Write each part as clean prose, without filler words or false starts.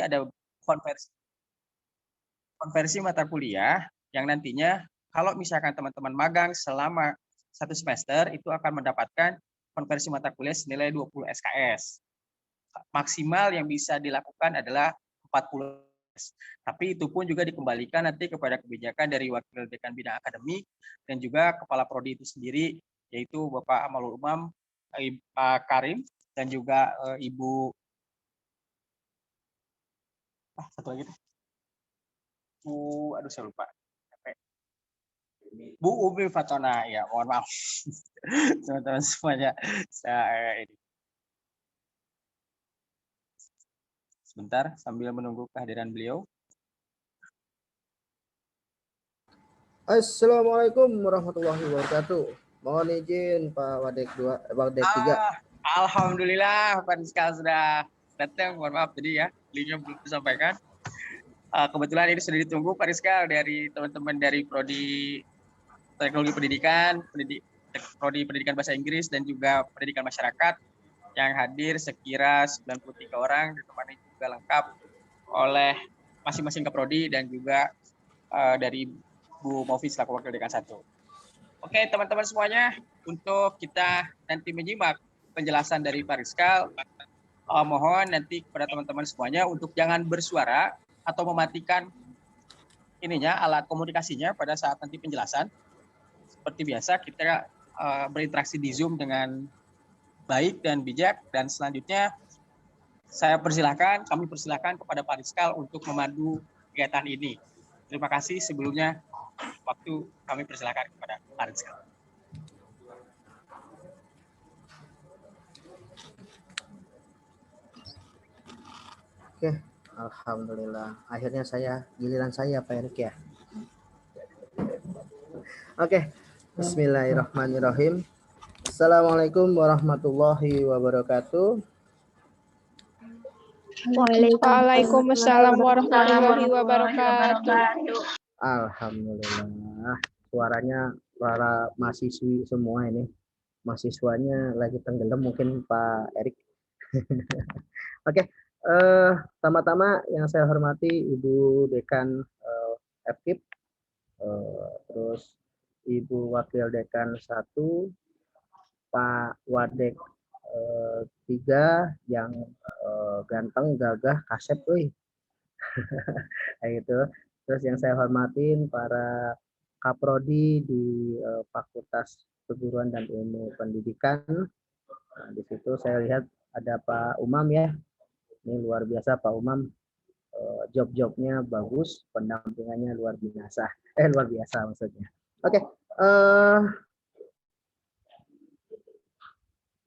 ada konversi konversi mata kuliah yang nantinya kalau misalkan teman-teman magang selama 1 semester itu akan mendapatkan konversi mata kuliah senilai 20 SKS. Maksimal yang bisa dilakukan adalah 40. Tapi itu pun juga dikembalikan nanti kepada kebijakan dari Wakil Dekan Bidang Akademik dan juga Kepala Prodi itu sendiri, yaitu Bapak Amalul Umam Karim dan juga Ibu satu lagi Bu, aduh saya lupa. Bu Umi Fatona, ya mohon maaf teman-teman semuanya. Ini sebentar sambil menunggu kehadiran beliau. Assalamualaikum warahmatullahi wabarakatuh. Mohon izin Pak Wadek 2, Wadek 3. Alhamdulillah Pak Rizka sudah datang. Mohon maaf tadi ya, linknya belum disampaikan. Kebetulan ini sudah ditunggu Pak Rizka dari teman-teman dari Prodi Teknologi Pendidikan, Prodi Pendidikan Bahasa Inggris dan juga Pendidikan Masyarakat yang hadir sekira 93 orang, ditemani juga lengkap oleh masing-masing keprodi dan juga dari Bu Mofi selaku Wakil Dekan 1. Oke teman-teman semuanya, untuk kita nanti menyimak penjelasan dari Pak Rizka, mohon nanti kepada teman-teman semuanya untuk jangan bersuara atau mematikan alat komunikasinya pada saat nanti penjelasan. Seperti biasa kita berinteraksi di Zoom dengan baik dan bijak, dan selanjutnya kami persilahkan kepada Pak Rizka untuk memandu kegiatan ini. Terima kasih sebelumnya, waktu kami persilahkan kepada Pak Rizka. Oke, alhamdulillah. Akhirnya giliran saya Pak Erik ya. Oke, bismillahirrahmanirrahim. Assalamualaikum warahmatullahi wabarakatuh. Waalaikumsalam warahmatullahi wabarakatuh. Alhamdulillah. Suara mahasiswi semua ini. Mahasiswanya lagi tenggelam mungkin Pak Erik. Oke, pertama-tama yang saya hormati Ibu Dekan FKIP, terus Ibu Wakil Dekan 1, Pak Wadek 3 yang ganteng, gagah, kasep, kayak gitu. Terus yang saya hormatin para kaprodi di Fakultas Keguruan dan Ilmu Pendidikan. Nah, di situ saya lihat ada Pak Umam ya. Ini luar biasa Pak Umam. Job-jobnya bagus, pendampingannya luar biasa. Luar biasa maksudnya. Oke.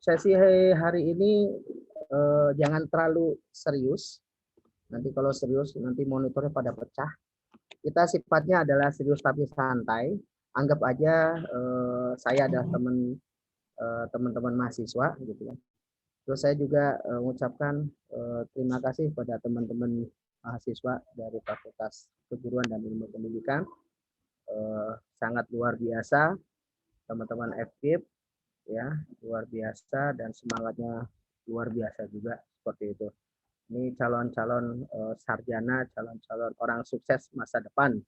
Sesi hari ini jangan terlalu serius. Nanti kalau serius nanti monitornya pada pecah. Kita sifatnya adalah serius tapi santai. Anggap aja saya adalah teman-teman mahasiswa gitu ya. Terus saya juga mengucapkan terima kasih pada teman-teman mahasiswa dari Fakultas Keguruan dan Ilmu Pendidikan. Sangat luar biasa teman-teman FKIP ya, luar biasa dan semangatnya luar biasa juga seperti itu. Ini calon-calon sarjana, calon-calon orang sukses masa depan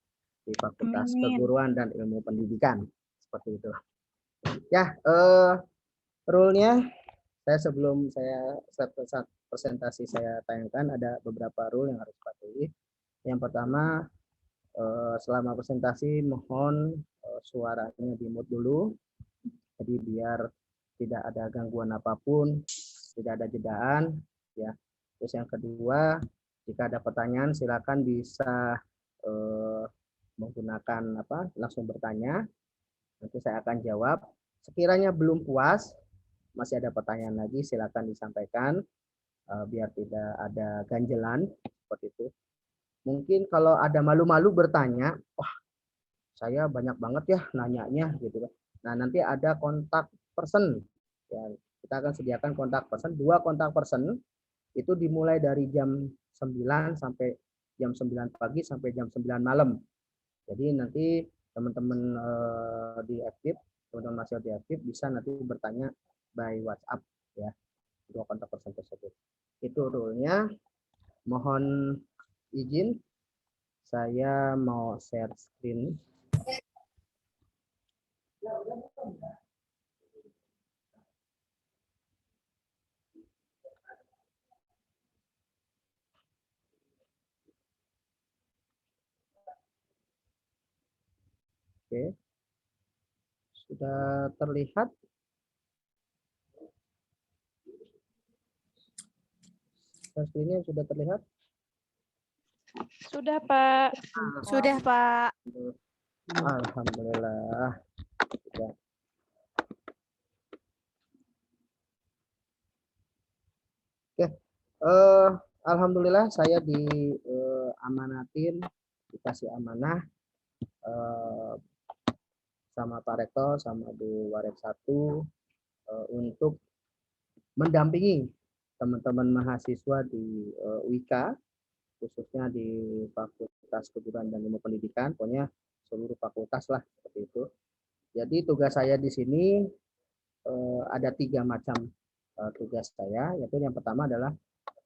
di Fakultas Keguruan dan Ilmu Pendidikan seperti itu. Ya, rule-nya sebelum saya presentasi saya tayangkan ada beberapa rule yang harus dipatuhi. Yang pertama, selama presentasi mohon suaranya di-mute dulu. Jadi biar tidak ada gangguan apapun, tidak ada jedaan ya. Terus yang kedua, jika ada pertanyaan silakan bisa menggunakan langsung bertanya. Nanti saya akan jawab. Sekiranya belum puas, masih ada pertanyaan lagi silakan disampaikan biar tidak ada ganjelan seperti itu. Mungkin kalau ada malu-malu bertanya, wah saya banyak banget ya nanyanya gitu. Nah, nanti ada kontak person. Ya, kita akan sediakan kontak person, 2 kontak person itu dimulai dari jam 9 sampai jam 9 pagi sampai jam 9 malam. Jadi nanti teman-teman di FKIP, teman-teman mahasiswa di FKIP bisa nanti bertanya by WhatsApp ya, 2 kontak person tersebut. Itu rule-nya. Mohon izin, saya mau share screen. Oke, sudah terlihat? Screen-nya sudah terlihat? Sudah, Pak. Sudah, Pak. Alhamdulillah. Sudah. Oke, alhamdulillah saya diamanatin, dikasih amanah sama Pak Rektor, sama Bu Warek 1 untuk mendampingi teman-teman mahasiswa di UIK, khususnya di Fakultas Keguruan dan Ilmu Pendidikan, pokoknya seluruh fakultas lah seperti itu. Jadi tugas saya di sini ada 3 macam tugas saya, yaitu yang pertama adalah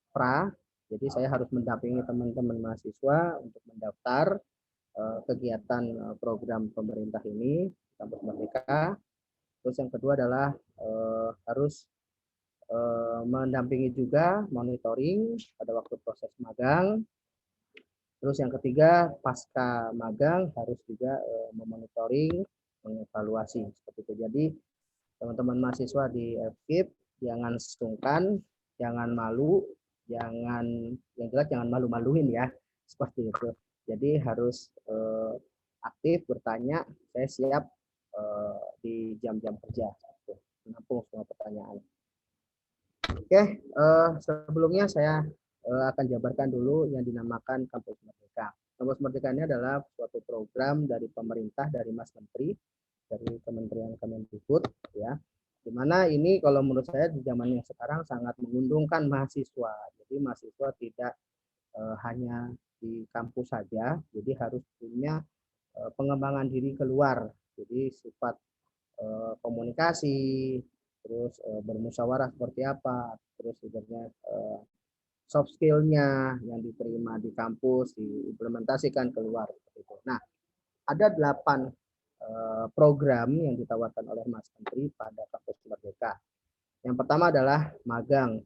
pra. Jadi saya harus mendampingi teman-teman mahasiswa untuk mendaftar kegiatan program pemerintah ini, Kampus Merdeka. Terus yang kedua adalah harus mendampingi juga monitoring pada waktu proses magang. Terus yang ketiga, pasca magang harus juga memonitoring, mengevaluasi seperti itu. Jadi teman-teman mahasiswa di FKIP jangan sungkan, jangan malu, yang jelas jangan malu-maluin ya, seperti itu. Jadi harus aktif bertanya, saya siap di jam-jam kerja, menampung semua pertanyaan. Oke, sebelumnya saya akan jabarkan dulu yang dinamakan Kampus Merdeka. Kampus Merdeka ini adalah suatu program dari pemerintah, dari Mas Menteri, dari Kementerian Kemendikbud, ya. Dimana ini kalau menurut saya di zaman yang sekarang sangat menguntungkan mahasiswa. Jadi mahasiswa tidak hanya di kampus saja, jadi harus punya pengembangan diri keluar. Jadi sifat komunikasi, terus bermusyawarah seperti apa, terus sebenarnya soft skill-nya yang diterima di kampus diimplementasikan keluar. Nah, ada 8 program yang ditawarkan oleh Mas Menteri pada Kampus Merdeka. Yang pertama adalah magang.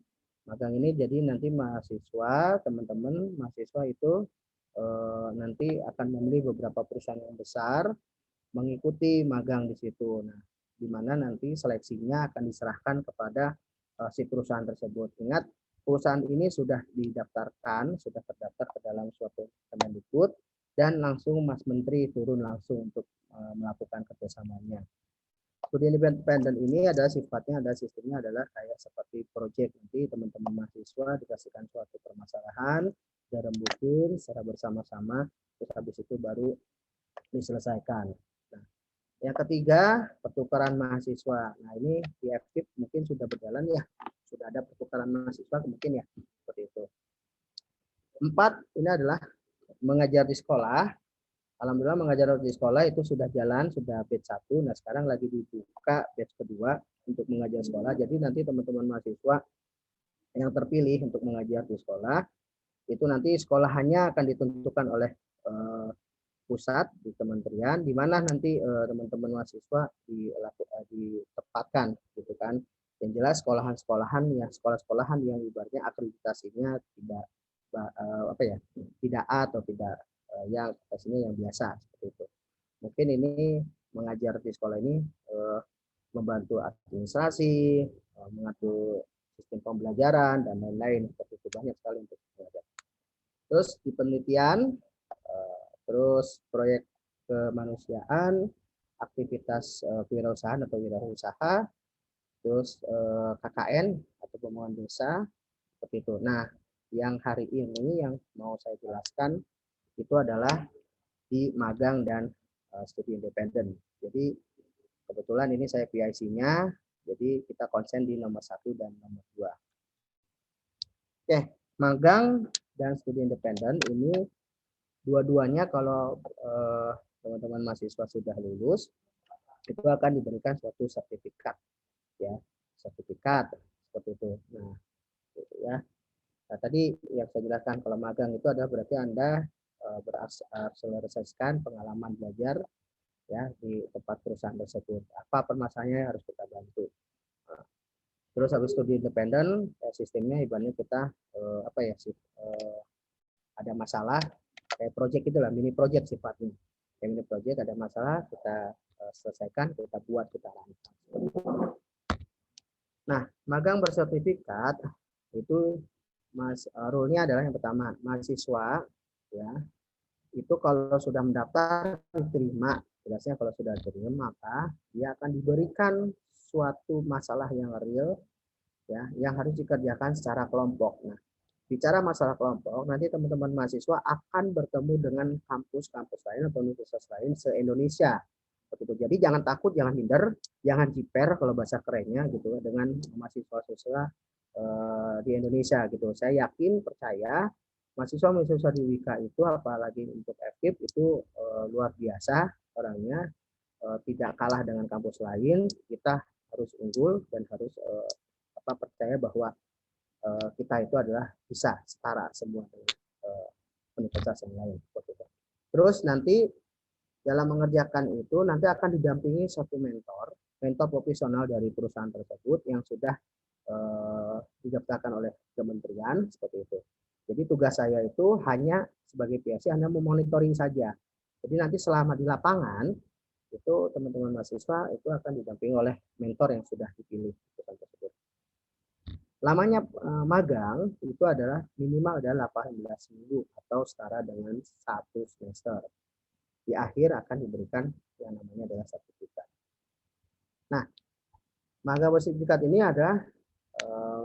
Magang ini jadi nanti mahasiswa, teman-teman mahasiswa itu nanti akan memilih beberapa perusahaan yang besar, mengikuti magang di situ. Nah, di mana nanti seleksinya akan diserahkan kepada si perusahaan tersebut. Ingat, perusahaan ini sudah didaftarkan, sudah terdaftar ke dalam suatu Kemendikbud, dan langsung Mas Menteri turun langsung untuk melakukan kerjasamanya. Studi independen ini adalah sifatnya, ada sistemnya adalah kayak seperti proyek. Nanti teman-teman mahasiswa dikasihkan suatu permasalahan, dirembukin secara bersama-sama, terus habis itu baru diselesaikan. Nah, yang ketiga, pertukaran mahasiswa. Nah, ini di FKIP mungkin sudah berjalan ya, sudah ada pertukaran mahasiswa mungkin ya, seperti itu. 4, ini adalah mengajar di sekolah. Alhamdulillah mengajar di sekolah itu sudah jalan, sudah batch 1. Nah, sekarang lagi dibuka batch kedua untuk mengajar sekolah. Jadi nanti teman-teman mahasiswa yang terpilih untuk mengajar di sekolah, itu nanti sekolahannya akan ditentukan oleh pusat di kementerian, di mana nanti teman-teman mahasiswa ditempatkan, gitu kan. Yang jelas sekolahan-sekolahan ya, sekolah-sekolahan yang ibaratnya akreditasinya tidak tidak A atau tidak yang pastinya yang biasa seperti itu. Mungkin ini mengajar di sekolah ini membantu administrasi, mengatur sistem pembelajaran dan lain-lain, seperti itu, banyak sekali untuk belajar. Terus di penelitian, terus proyek kemanusiaan, aktivitas kewirausahaan atau wirausaha, terus KKN atau pembangunan desa, seperti itu. Nah, yang hari ini yang mau saya jelaskan itu adalah di magang dan studi independen. Jadi kebetulan ini saya PIC-nya, jadi kita konsen di nomor 1 dan nomor 2. Oke, magang dan studi independen ini dua-duanya kalau teman-teman mahasiswa sudah lulus, itu akan diberikan suatu sertifikat, ya, sertifikat seperti itu. Nah, gitu ya. Nah, tadi yang saya jelaskan kalau magang itu adalah berarti Anda berakselerasikan pengalaman belajar ya di tempat perusahaan tersebut. Apa permasalahannya yang harus kita bantu. Nah, terus habis studi independen, sistemnya ibaratnya kita apa ya sih ada masalah kayak project itulah, mini project sifatnya. Kayak mini project ada masalah kita selesaikan, kita buat, kita rancang. Nah, magang bersertifikat itu rule-nya adalah yang pertama, mahasiswa ya itu kalau sudah mendaftar diterima, jelasnya kalau sudah diterima maka dia akan diberikan suatu masalah yang real ya yang harus dikerjakan secara kelompok. Nah, bicara masalah kelompok, nanti teman-teman mahasiswa akan bertemu dengan kampus-kampus lain atau universitas lain se-Indonesia. Begitu. Jadi jangan takut, jangan minder, jangan jiper kalau bahasa kerennya gitu dengan mahasiswa-mahasiswa di Indonesia gitu. Saya yakin, percaya mahasiswa-mahasiswa di Wika itu apalagi untuk FKIP itu luar biasa orangnya, tidak kalah dengan kampus lain. Kita harus unggul dan harus percaya bahwa kita itu adalah bisa setara semua dengan universitas yang lain. Terus nanti dalam mengerjakan itu nanti akan didampingi satu mentor profesional dari perusahaan tersebut yang sudah didaftarkan oleh kementerian seperti itu. Jadi tugas saya itu hanya sebagai PSC hanya memonitoring saja. Jadi nanti selama di lapangan itu teman-teman mahasiswa itu akan didampingi oleh mentor yang sudah dipilih perusahaan tersebut. Lamanya magang itu adalah minimal adalah 18 minggu atau setara dengan 1 semester. Di akhir akan diberikan yang namanya adalah sertifikat. Nah, magang bersertifikat ini adalah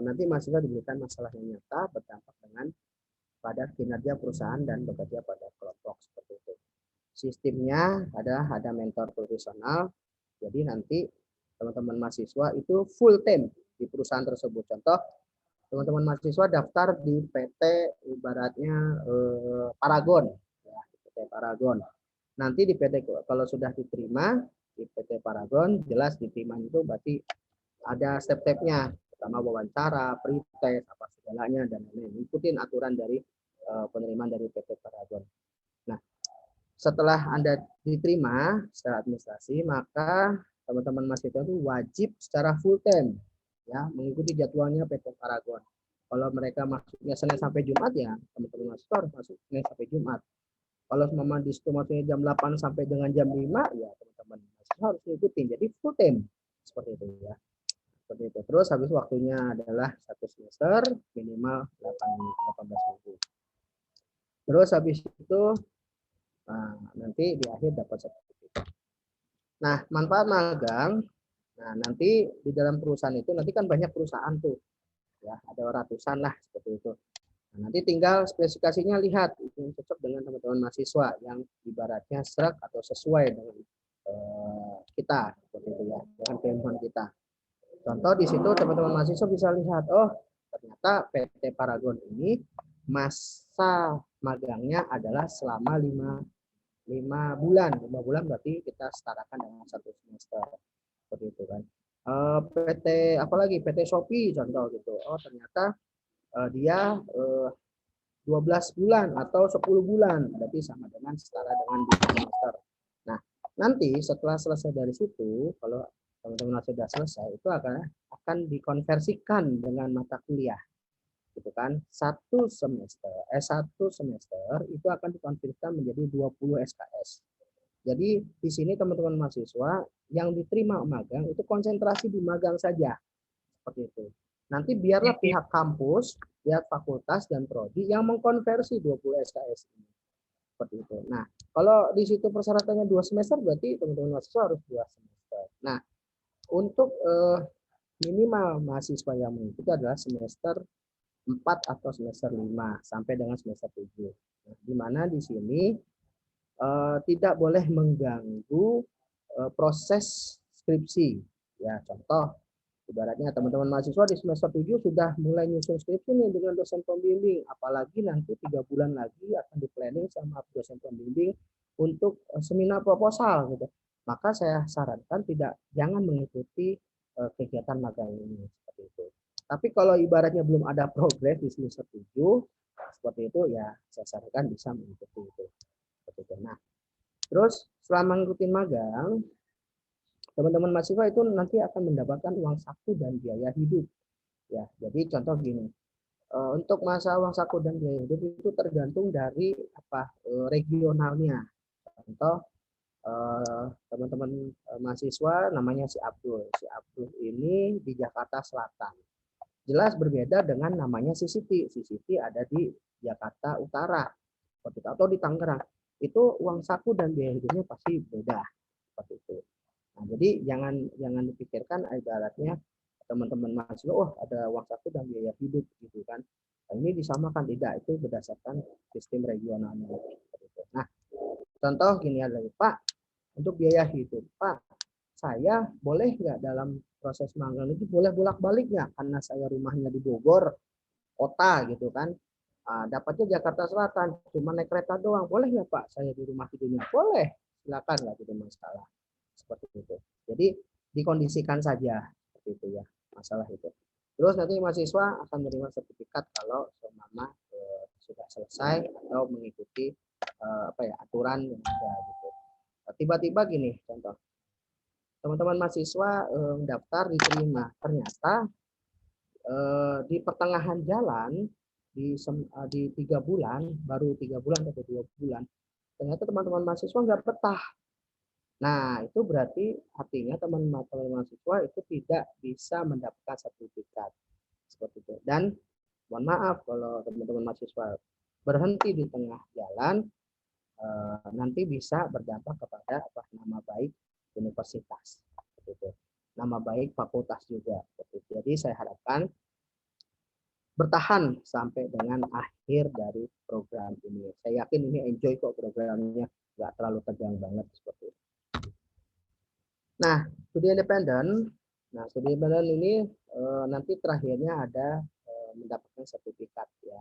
nanti mahasiswa diberikan masalah yang nyata berdampak dengan pada kinerja perusahaan dan bekerja pada kelompok seperti itu. Sistemnya adalah ada mentor profesional, jadi nanti teman-teman mahasiswa itu full time di perusahaan tersebut. Contoh, teman-teman mahasiswa daftar di PT ibaratnya Paragon, ya, PT Paragon. Nanti di PT kalau sudah diterima di PT Paragon, jelas diterima itu berarti ada step-stepnya, pertama wawancara, pretest, apa segalanya dan lain-lain. Ikutin aturan dari penerimaan dari PT Paragon. Nah, setelah Anda diterima secara administrasi, maka teman-teman mahasiswa itu wajib secara full time ya mengikuti jadwalnya PT Paragon. Kalau mereka masuknya Senin sampai Jumat ya teman-teman mahasiswa harus masuk Senin sampai Jumat. Kalau memang di situ masuknya jam 8 sampai dengan jam 5 ya teman-teman mahasiswa harus mengikuti. Jadi full time seperti itu ya. Seperti itu. Terus habis waktunya adalah 1 semester minimal 18 minggu. Terus habis itu nanti di akhir dapat sertifikat. Nah, manfaat magang, nah nanti di dalam perusahaan itu nanti kan banyak perusahaan tuh, ya ada ratusan lah seperti itu. Nah, nanti tinggal spesifikasinya lihat itu cocok dengan teman-teman mahasiswa yang ibaratnya serak atau sesuai dengan kita seperti itu ya, dengan kemampuan kita. Contoh di situ teman-teman mahasiswa bisa lihat, oh ternyata PT Paragon ini masa magangnya adalah selama 5 bulan. 5 bulan berarti kita setarakan dengan 1 semester. Seperti itu kan. PT apalagi PT Shopee contoh gitu. Oh ternyata dia 12 bulan atau 10 bulan berarti sama dengan setara dengan 2 semester. Nah, nanti setelah selesai dari situ kalau teman-teman sudah selesai itu akan dikonversikan dengan mata kuliah. Gitu kan. Satu semester itu akan dikonversikan menjadi 20 SKS. Jadi di sini teman-teman mahasiswa yang diterima magang itu konsentrasi di magang saja. Seperti itu. Nanti biarlah pihak kampus, pihak fakultas dan prodi yang mengkonversi 20 SKS ini. Seperti itu. Nah, kalau di situ persyaratannya 2 semester berarti teman-teman mahasiswa harus 2 semester. Nah, untuk minimal mahasiswa yang mengikuti adalah semester 4 atau semester 5 sampai dengan semester 7. Nah, di mana di sini tidak boleh mengganggu proses skripsi. Ya, contoh ibaratnya teman-teman mahasiswa di semester 7 sudah mulai nyusun skripsi nih dengan dosen pembimbing, apalagi nanti 3 bulan lagi akan di-planning sama dosen pembimbing untuk seminar proposal gitu. Maka saya sarankan jangan mengikuti kegiatan magang ini seperti itu. Tapi kalau ibaratnya belum ada progres di semester 7, seperti itu ya saya sarankan bisa mengikuti itu. Seperti itu. Nah, terus selama mengikuti magang, teman-teman mahasiswa itu nanti akan mendapatkan uang saku dan biaya hidup. Ya, jadi contoh gini, untuk masa uang saku dan biaya hidup itu tergantung dari regionalnya. Contoh teman-teman mahasiswa namanya si Abdul. Si Abdul ini di Jakarta Selatan. Jelas berbeda dengan namanya si Siti. Si Siti ada di Jakarta Utara atau di Tangerang. Itu uang saku dan biaya hidupnya pasti beda seperti itu. Nah, jadi jangan dipikirkan ibaratnya teman-teman mahasiswa, oh ada uang saku dan biaya hidup gitu kan. Nah, ini disamakan tidak, itu berdasarkan sistem regionalnya. Nah, contoh gini ada Pak, untuk biaya hidup Pak, saya boleh nggak dalam proses magang itu boleh bolak-balik nggak karena saya rumahnya di Bogor kota gitu kan. Dapatnya Jakarta Selatan, cuma naik kereta doang, boleh nggak Pak saya di rumah tidurnya? Boleh, silakan, nggak jadi masalah seperti itu. Jadi dikondisikan saja seperti itu ya masalah itu. Terus nanti mahasiswa akan menerima sertifikat kalau selama sudah selesai atau mengikuti aturan yang ada gitu. Tiba-tiba gini contoh, teman-teman mahasiswa daftar diterima, ternyata di pertengahan jalan di 3 bulan, baru 3 bulan atau 2 bulan, ternyata teman-teman mahasiswa nggak betah. Nah, itu berarti artinya teman-teman mahasiswa itu tidak bisa mendapatkan sertifikat seperti itu. Dan mohon maaf kalau teman-teman mahasiswa berhenti di tengah jalan, nanti bisa berdampak kepada nama baik universitas, gitu. Nama baik fakultas juga. Gitu. Jadi saya harapkan bertahan sampai dengan akhir dari program ini. Saya yakin ini enjoy kok programnya, nggak terlalu tegang banget seperti itu. Nah, studi independen. Nah, studi independen ini nanti terakhirnya ada mendapatkan sertifikat ya.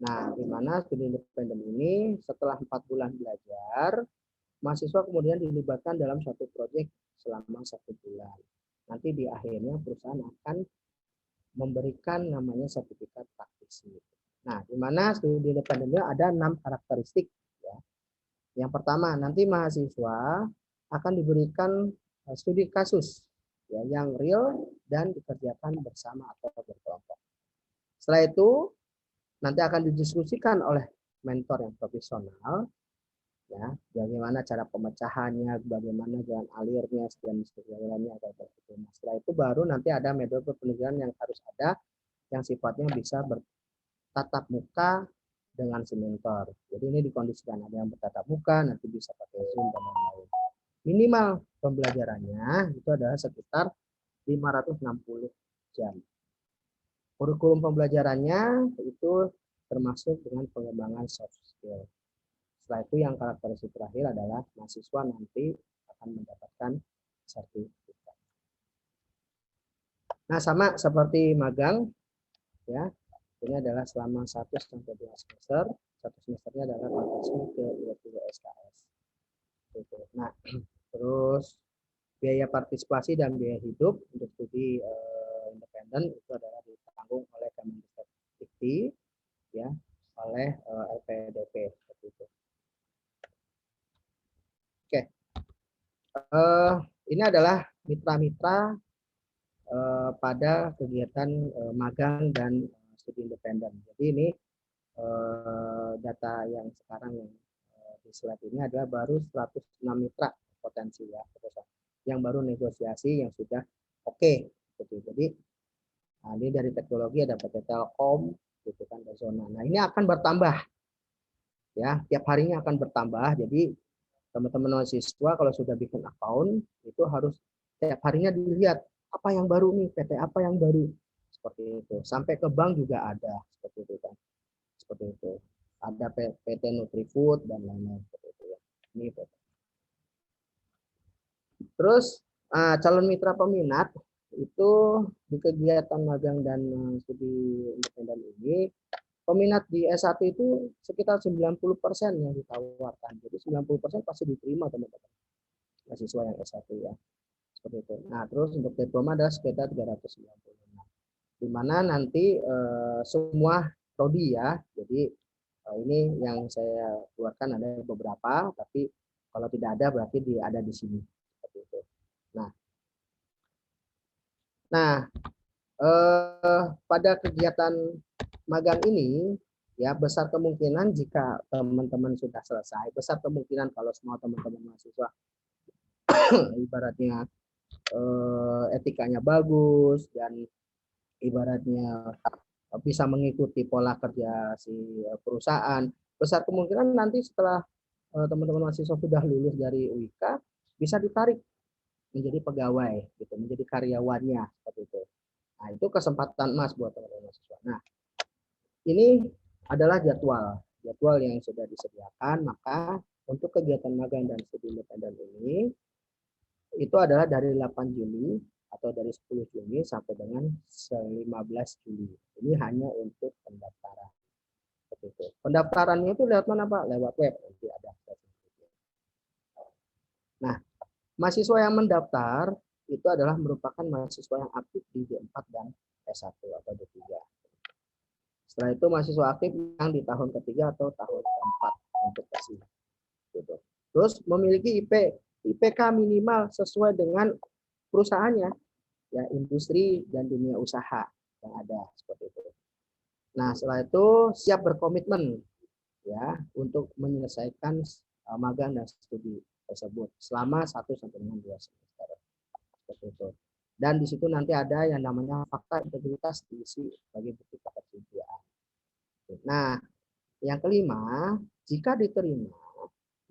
Nah, di mana studi independen ini setelah 4 bulan belajar, mahasiswa kemudian dilibatkan dalam satu proyek selama 1 bulan. Nanti di akhirnya perusahaan akan memberikan namanya sertifikat praktisi. Nah, di mana studi independennya ada 6 karakteristik. Ya. Yang pertama, nanti mahasiswa akan diberikan studi kasus ya, yang real dan dikerjakan bersama atau berkelompok. Setelah itu, nanti akan didiskusikan oleh mentor yang profesional, ya, bagaimana cara pemecahannya, bagaimana jalan alirnya, dan sebagainya. Setelah itu baru nanti ada metode penelitian yang harus ada, yang sifatnya bisa bertatap muka dengan si mentor. Jadi ini dikondisikan ada yang bertatap muka, nanti bisa pakai Zoom dan lain-lain. Minimal pembelajarannya itu adalah sekitar 560 jam. Kurikulum pembelajarannya itu termasuk dengan pengembangan soft skill. Setelah itu yang karakteristik terakhir adalah mahasiswa nanti akan mendapatkan sertifikat. Nah, sama seperti magang, ya, ini adalah selama 1 sampai 2 semester. 1 semesternya adalah 14 ke 20 SKS. Nah, terus biaya partisipasi dan biaya hidup untuk studi independen itu adalah ditanggung oleh Kemendikbud, ya, oleh LPDP seperti itu. Oke, ini adalah mitra-mitra pada kegiatan magang dan studi independen. Jadi ini data yang sekarang di slide ini adalah baru 106 mitra potensi ya, yang baru negosiasi yang sudah oke. Jadi nah, ini dari teknologi ada PT Telkom, gitu kan, Zona. Nah ini akan bertambah, ya, tiap harinya akan bertambah. Jadi teman-teman mahasiswa kalau sudah bikin account itu harus tiap harinya dilihat apa yang baru nih, PT apa yang baru, seperti itu. Sampai ke bank juga ada seperti itu kan, seperti itu. Ada PT Nutrifood dan lain-lain seperti itu ya. Ini PT. Terus calon mitra peminat itu di kegiatan magang dan studi independen ini, peminat di S1 itu sekitar 90% yang ditawarkan. Jadi 90% pasti diterima teman-teman mahasiswa yang S1 ya. Seperti itu. Nah, terus untuk diploma ada sekitar 395. di mana nanti semua prodi ya. Jadi ini yang saya keluarkan ada beberapa, tapi kalau tidak ada berarti ada di sini. Seperti itu. Nah, pada kegiatan magang ini ya besar kemungkinan jika teman-teman sudah selesai, besar kemungkinan kalau semua teman-teman mahasiswa ibaratnya etikanya bagus dan ibaratnya bisa mengikuti pola kerja si perusahaan, besar kemungkinan nanti setelah teman-teman mahasiswa sudah lulus dari UIK bisa ditarik menjadi pegawai gitu, menjadi karyawannya seperti itu. Nah, itu kesempatan emas buat teman-teman mahasiswa. Nah, ini adalah jadwal yang sudah disediakan. Maka untuk kegiatan magang dan studi independen ini itu adalah dari 8 Juli atau dari 10 Juni sampai dengan 15 Juli. Ini hanya untuk pendaftaran. Seperti itu. Pendaftarannya itu lewat mana, Pak? Lewat web. Nanti ada. Nah, mahasiswa yang mendaftar itu adalah merupakan mahasiswa yang aktif di D4 dan S1 atau D3. Setelah itu mahasiswa aktif yang di tahun ketiga atau tahun keempat untuk tes. Gitu. Terus memiliki IPK minimal sesuai dengan perusahaannya, ya industri dan dunia usaha yang ada seperti itu. Nah, setelah itu siap berkomitmen ya untuk menyelesaikan magang dan studi tersebut selama 1 sampai dengan 2 semester. Seperti itu. Dan di situ nanti ada yang namanya fakta integritas diisi sebagai bukti ketersediaan. Nah, yang kelima, jika diterima,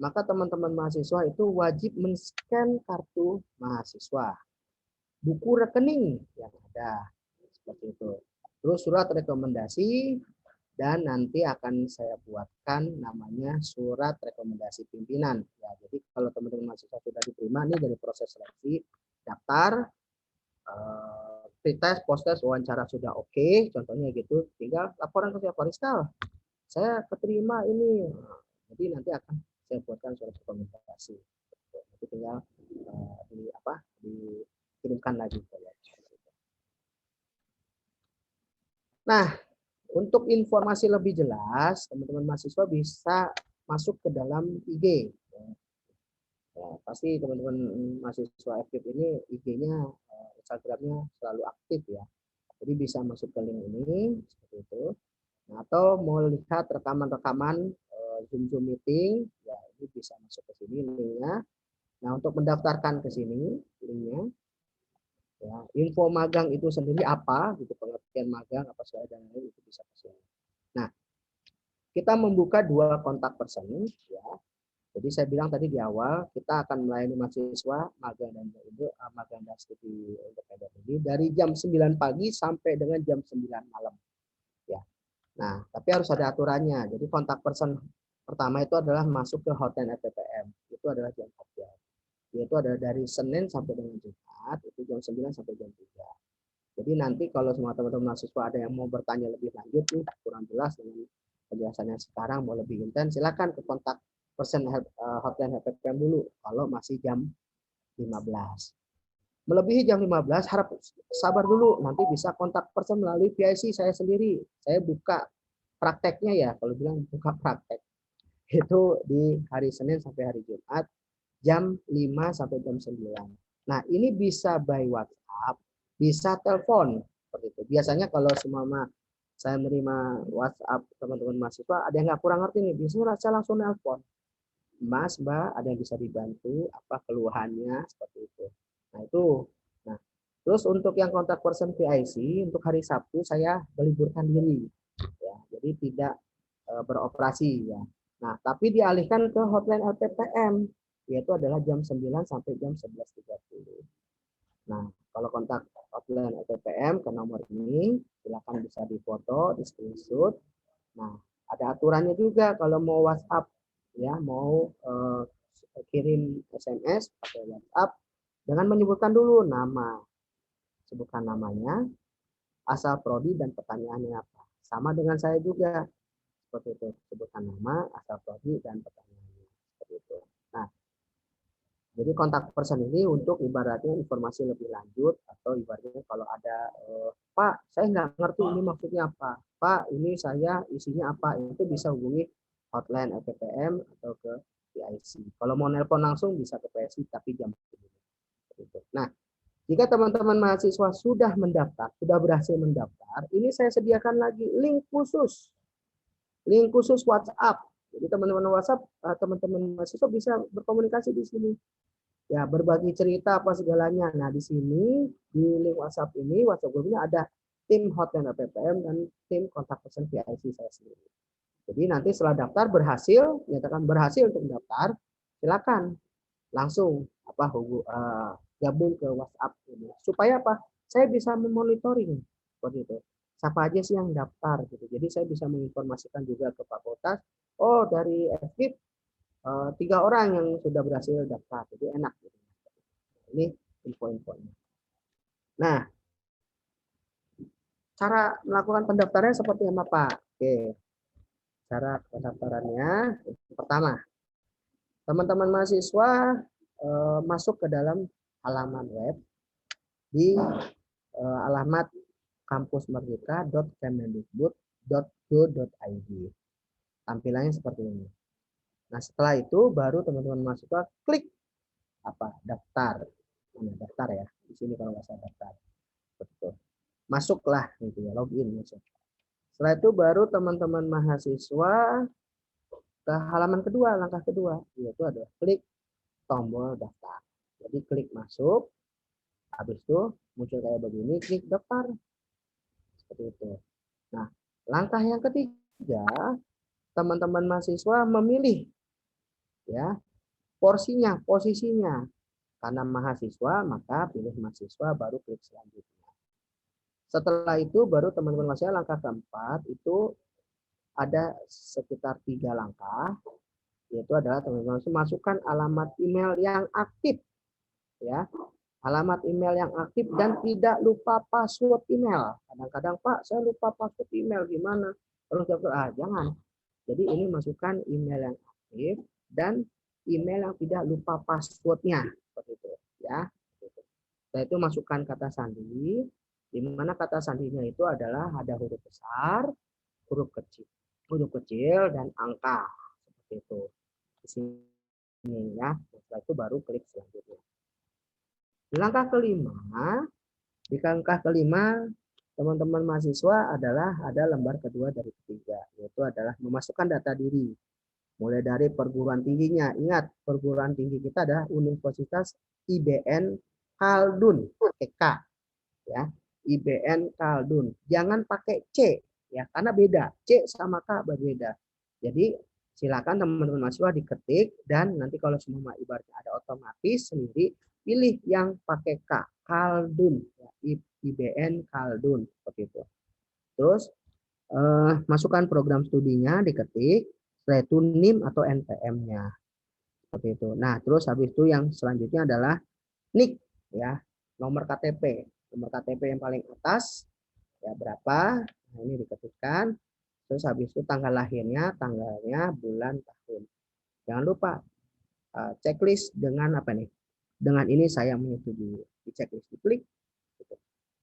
maka teman-teman mahasiswa itu wajib men-scan kartu mahasiswa, buku rekening yang ada, seperti itu. Terus surat rekomendasi, dan nanti akan saya buatkan namanya surat rekomendasi pimpinan. Ya, jadi kalau teman-teman mahasiswa sudah diterima, ini dari proses seleksi, daftar, pretest, post-test, wawancara sudah oke, contohnya gitu, tinggal laporan ke siapa, Rizkal, saya keterima ini. Jadi nanti akan saya buatkan surat rekomendasi. Nanti tinggal dikirimkan lagi. Nah, untuk informasi lebih jelas, teman-teman mahasiswa bisa masuk ke dalam IG. Ya, pasti teman-teman mahasiswa FKIP ini IG-nya, Instagram-nya selalu aktif ya. Jadi bisa masuk ke link ini seperti itu. Nah, atau mau lihat rekaman-rekaman Zoom meeting, ya ini bisa masuk ke sini linknya. Nah, untuk mendaftarkan ke sini linknya, ya info magang itu sendiri apa, gitu pengertian magang apa segala dan lain itu bisa ke sini. Nah, kita membuka 2 kontak person, ya. Jadi saya bilang tadi di awal kita akan melayani mahasiswa magang dan studi independen ini dari jam 9 pagi sampai dengan jam 9 malam. Ya. Nah, tapi harus ada aturannya. Jadi kontak person pertama itu adalah masuk ke hotline FPPM. Itu adalah jam kerja. Yaitu adalah dari Senin sampai dengan Jumat, itu jam 9 sampai jam 3. Jadi nanti kalau semua teman-teman mahasiswa ada yang mau bertanya lebih lanjut nih, kurang jelas dengan penjelasannya sekarang mau lebih intens, silakan ke kontak person hotline FPPM dulu kalau masih jam 15. Melebihi jam 15 harap sabar dulu, nanti bisa kontak person melalui PIC saya sendiri. Saya buka prakteknya ya, kalau bilang buka praktek. Itu di hari Senin sampai hari Jumat jam 5 sampai jam 9. Nah, ini bisa by WhatsApp, bisa telepon seperti itu. Biasanya kalau semua saya menerima WhatsApp teman-teman mahasiswa, ada yang nggak kurang ngerti nih, biasanya saya langsung telepon. Mas, Mbak, ada yang bisa dibantu apa keluhannya seperti itu. Nah, itu. Nah, terus untuk yang kontak person PIC untuk hari Sabtu saya meliburkan diri. Ya, jadi tidak beroperasi ya. Nah, tapi dialihkan ke hotline LPPM yaitu adalah jam 9 sampai jam 11.30. Nah, kalau kontak hotline LPPM ke nomor ini silakan bisa difoto, di screenshot. Nah, ada aturannya juga kalau mau WhatsApp ya, mau kirim SMS pakai WhatsApp dengan menyebutkan dulu nama, sebutkan namanya, asal prodi dan pertanyaannya apa. Sama dengan saya juga seperti itu, sebutkan nama, asal prodi dan pertanyaannya seperti itu. Nah, jadi kontak person ini untuk ibaratnya informasi lebih lanjut atau ibaratnya kalau ada Pak Pak, saya nggak ngerti ini maksudnya apa. Pak, ini saya isinya apa. Itu bisa hubungi hotline LPPM atau ke PIC. Kalau mau nelpon langsung bisa ke PIC, tapi jam itu. Nah, jika teman-teman mahasiswa sudah mendaftar, sudah berhasil mendaftar, ini saya sediakan lagi link khusus WhatsApp. Jadi teman-teman WhatsApp, teman-teman mahasiswa bisa berkomunikasi di sini. Ya, berbagi cerita apa segalanya. Nah, di sini di link WhatsApp ini, WhatsApp grupnya ada tim hotline LPPM dan tim kontak person PIC saya sendiri. Jadi nanti setelah daftar berhasil, nyatakan berhasil untuk mendaftar, silakan langsung gabung ke WhatsApp ini. Supaya apa? Saya bisa memonitoring seperti itu. Siapa aja sih yang daftar gitu. Jadi saya bisa menginformasikan juga ke fakultas, oh dari FKIP 3 orang yang sudah berhasil daftar. Jadi enak gitu. Ini info-infonya. Nah, cara melakukan pendaftarannya seperti apa, Pak? Oke. Cara pendaftarannya pertama, teman-teman mahasiswa masuk ke dalam halaman web di alamat kampusmerdeka.kemendikbud.go.id. Tampilannya seperti ini. Nah, setelah itu baru teman-teman mahasiswa klik daftar. Nah, daftar ya. Di sini kalau nggak salah daftar. Betul. Masuklah gitu ya, login masuk. Setelah itu baru teman-teman mahasiswa ke halaman kedua, langkah kedua, yaitu adalah klik tombol daftar. Jadi klik masuk, habis itu muncul kayak begini, klik daftar. Seperti itu. Nah, langkah yang ketiga, teman-teman mahasiswa memilih ya posisinya. Karena mahasiswa, maka pilih mahasiswa, baru klik selanjutnya. Setelah itu baru teman-teman mahasiswa langkah keempat itu ada sekitar 3 langkah, yaitu adalah teman-teman masukkan alamat email yang aktif ya, alamat email yang aktif dan tidak lupa password email. Kadang-kadang Pak saya lupa password email, gimana? Terus jangan. Jadi ini masukkan email yang aktif dan email yang tidak lupa passwordnya seperti itu ya. Setelah itu masukkan kata sandi, di mana kata sandinya itu adalah ada huruf besar, huruf kecil dan angka seperti itu. Di sini ya. Setelah itu baru klik selanjutnya. Di langkah kelima, teman-teman mahasiswa adalah ada lembar kedua dari ketiga, yaitu adalah memasukkan data diri. Mulai dari perguruan tingginya. Ingat, perguruan tinggi kita adalah Universitas IBN Khaldun, K, ya. IBN Khaldun. Jangan pakai C, ya, karena beda. C sama K berbeda. Jadi silakan teman-teman mahasiswa diketik dan nanti kalau semua ibaratnya ada otomatis sendiri, pilih yang pakai K, Khaldun, ya, IBN Khaldun seperti itu. Terus masukkan program studinya, diketik, setelah itu NIM atau NPM-nya seperti itu. Nah, terus habis itu yang selanjutnya adalah NIK ya, nomor KTP yang paling atas ya berapa? Nah, ini diketikkan. Terus habis itu tanggal lahirnya, tanggalnya, bulan, tahun. Jangan lupa checklist dengan apa nih? Dengan ini saya menyetujui. Di checklist diklik. Gitu.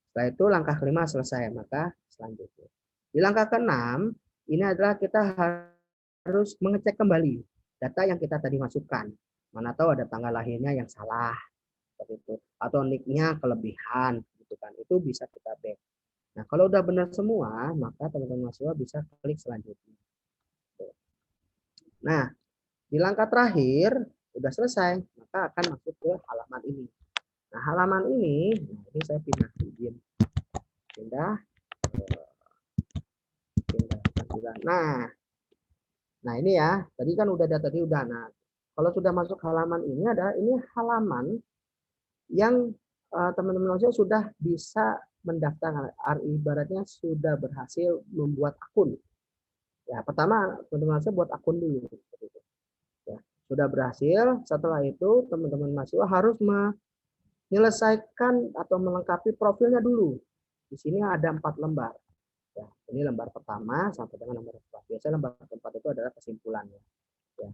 Setelah itu langkah kelima selesai, maka selanjutnya. Di langkah keenam, ini adalah kita harus mengecek kembali data yang kita tadi masukkan. Mana tahu ada tanggal lahirnya yang salah, seperti itu, atau nick-nya kelebihan, gitu kan? Itu bisa kita back. Nah, kalau udah benar semua, maka teman-teman mahasiswa bisa klik selanjutnya. Nah, di langkah terakhir udah selesai, maka akan masuk ke halaman ini. Nah, halaman ini, ini saya pindah tampilan. Nah ini ya, tadi kan udah data tadi udah. Nah, kalau sudah masuk halaman ini ini halaman yang teman-teman sudah bisa mendaftarkan, ibaratnya sudah berhasil membuat akun. Ya, pertama teman-teman mahasiswa buat akun dulu. Ya, sudah berhasil. Setelah itu teman-teman mahasiswa harus menyelesaikan atau melengkapi profilnya dulu. Di sini ada 4 lembar. Ya, ini lembar pertama sampai dengan lembar keempat. Biasanya lembar keempat itu adalah kesimpulannya. Ya.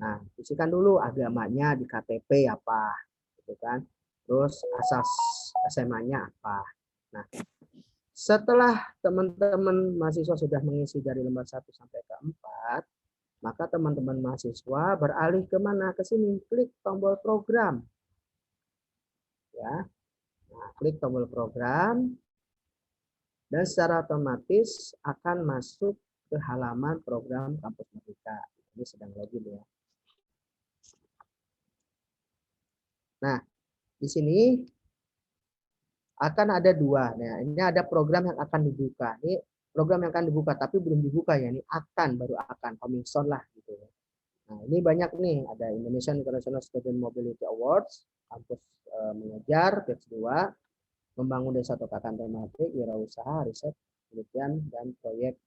Nah, isikan dulu agamanya di KTP apa, gitu kan. Terus asas SMA-nya apa. Nah, Setelah teman-teman mahasiswa sudah mengisi dari lembar 1 sampai ke 4, maka teman-teman mahasiswa beralih ke mana? Ke sini, klik tombol program. Ya. Nah, klik tombol program dan secara otomatis akan masuk ke halaman program Kampus Merdeka. Ini sedang login ya. Nah, di sini akan ada 2. Nah, ini ada program yang akan dibuka. Ini program yang akan dibuka, tapi belum dibuka ya. Ini baru akan, coming soon lah gitu ya. Nah, ini banyak nih, ada Indonesian International Student Mobility Awards, kampus mengejar, batch 2, membangun desa totakan tematik, wirausaha, riset, penelitian, dan proyek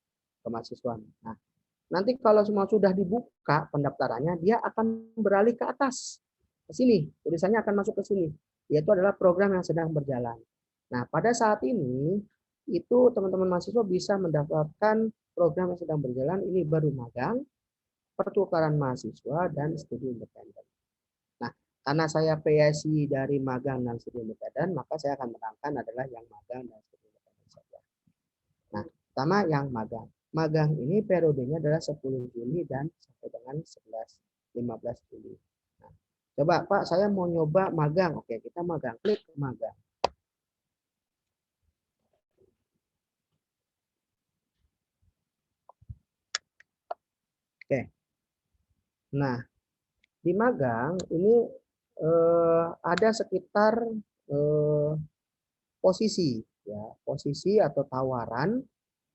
kemahasiswaan. Nah, nanti kalau semua sudah dibuka pendaftarannya, dia akan beralih ke atas, ke sini, tulisannya akan masuk ke sini, yaitu adalah program yang sedang berjalan. Nah, pada saat ini, itu teman-teman mahasiswa bisa mendapatkan program yang sedang berjalan, ini baru magang, pertukaran mahasiswa, dan studi independen. Nah, karena saya PSI dari magang dan studi independen, maka saya akan menerangkan adalah yang magang dan studi independen saja. Nah, pertama yang magang. Magang ini periodenya adalah 10 Juli dan sampai dengan 15 Juli. Nah, coba Pak, saya mau nyoba magang. Oke, kita magang. Klik magang. Oke. Nah, di magang ini ada sekitar posisi ya, posisi atau tawaran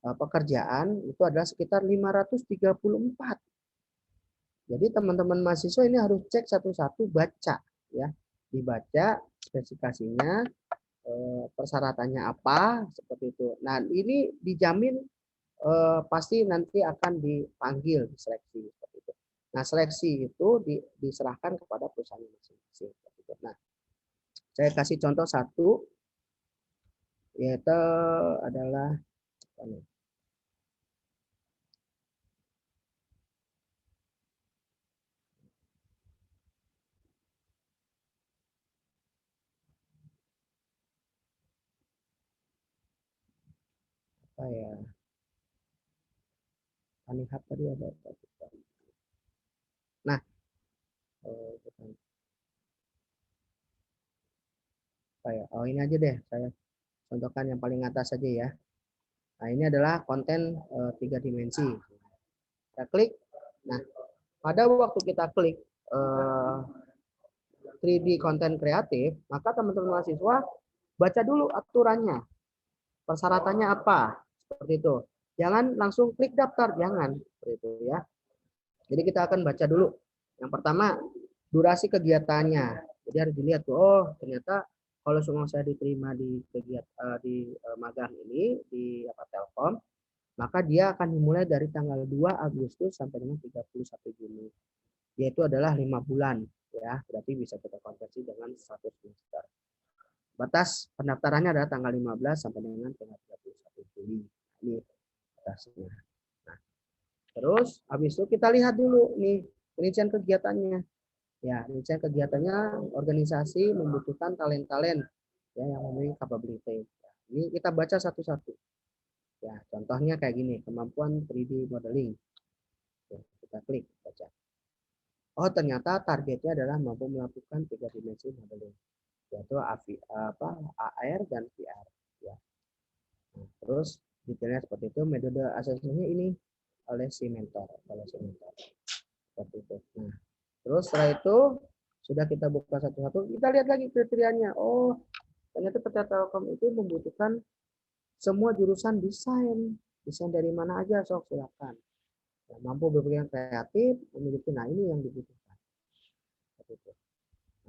pekerjaan itu adalah sekitar 534. Jadi teman-teman mahasiswa ini harus cek satu-satu, baca ya. Dibaca spesifikasinya, persyaratannya apa seperti itu. Nah, ini dijamin pasti nanti akan dipanggil seleksi seperti itu. Nah, seleksi itu diserahkan kepada perusahaan masing-masing. Nah, saya kasih contoh satu, yaitu adalah apa ya? Anihat tadi ada. Nah, apa ya? Oh, ini aja deh, saya contohkan yang paling atas saja ya. Nah, ini adalah konten 3 dimensi. Kita klik. Nah, pada waktu kita klik 3D konten kreatif, maka teman-teman mahasiswa baca dulu aturannya. Persyaratannya apa? Seperti itu. Jangan langsung klik daftar, jangan. Seperti itu ya. Jadi kita akan baca dulu. Yang pertama, durasi kegiatannya. Jadi harus dilihat tuh, oh ternyata kalau semua saya diterima di kegiatan di magang ini di Telkom, maka dia akan dimulai dari tanggal 2 Agustus sampai dengan 31 Juni. Yaitu adalah 5 bulan ya. Berarti bisa kita konversi dengan 1 semester. Batas pendaftarannya adalah tanggal 15 sampai dengan tanggal 31 Juli. Ini batasnya. Nah, terus habis itu kita lihat dulu nih rincian kegiatannya. Ya, rincian kegiatannya organisasi membutuhkan talent-talent ya yang memiliki capability. Ini kita baca satu-satu. Ya, contohnya kayak gini, kemampuan 3D modeling. Ya, kita klik baca. Oh, ternyata targetnya adalah mampu melakukan 3 dimensi modeling, yaitu AR dan VR. Ya. Nah, terus detailnya seperti itu. Metode asesmennya ini oleh si mentor, seperti itu. Nah, terus setelah itu sudah kita buka satu-satu, kita lihat lagi kriterianya. Oh, ternyata PT Telkom itu membutuhkan semua jurusan desain. Desain dari mana aja, sok silakan. Nah, mampu berpikir kreatif, memiliki, nah ini yang dibutuhkan. Seperti itu.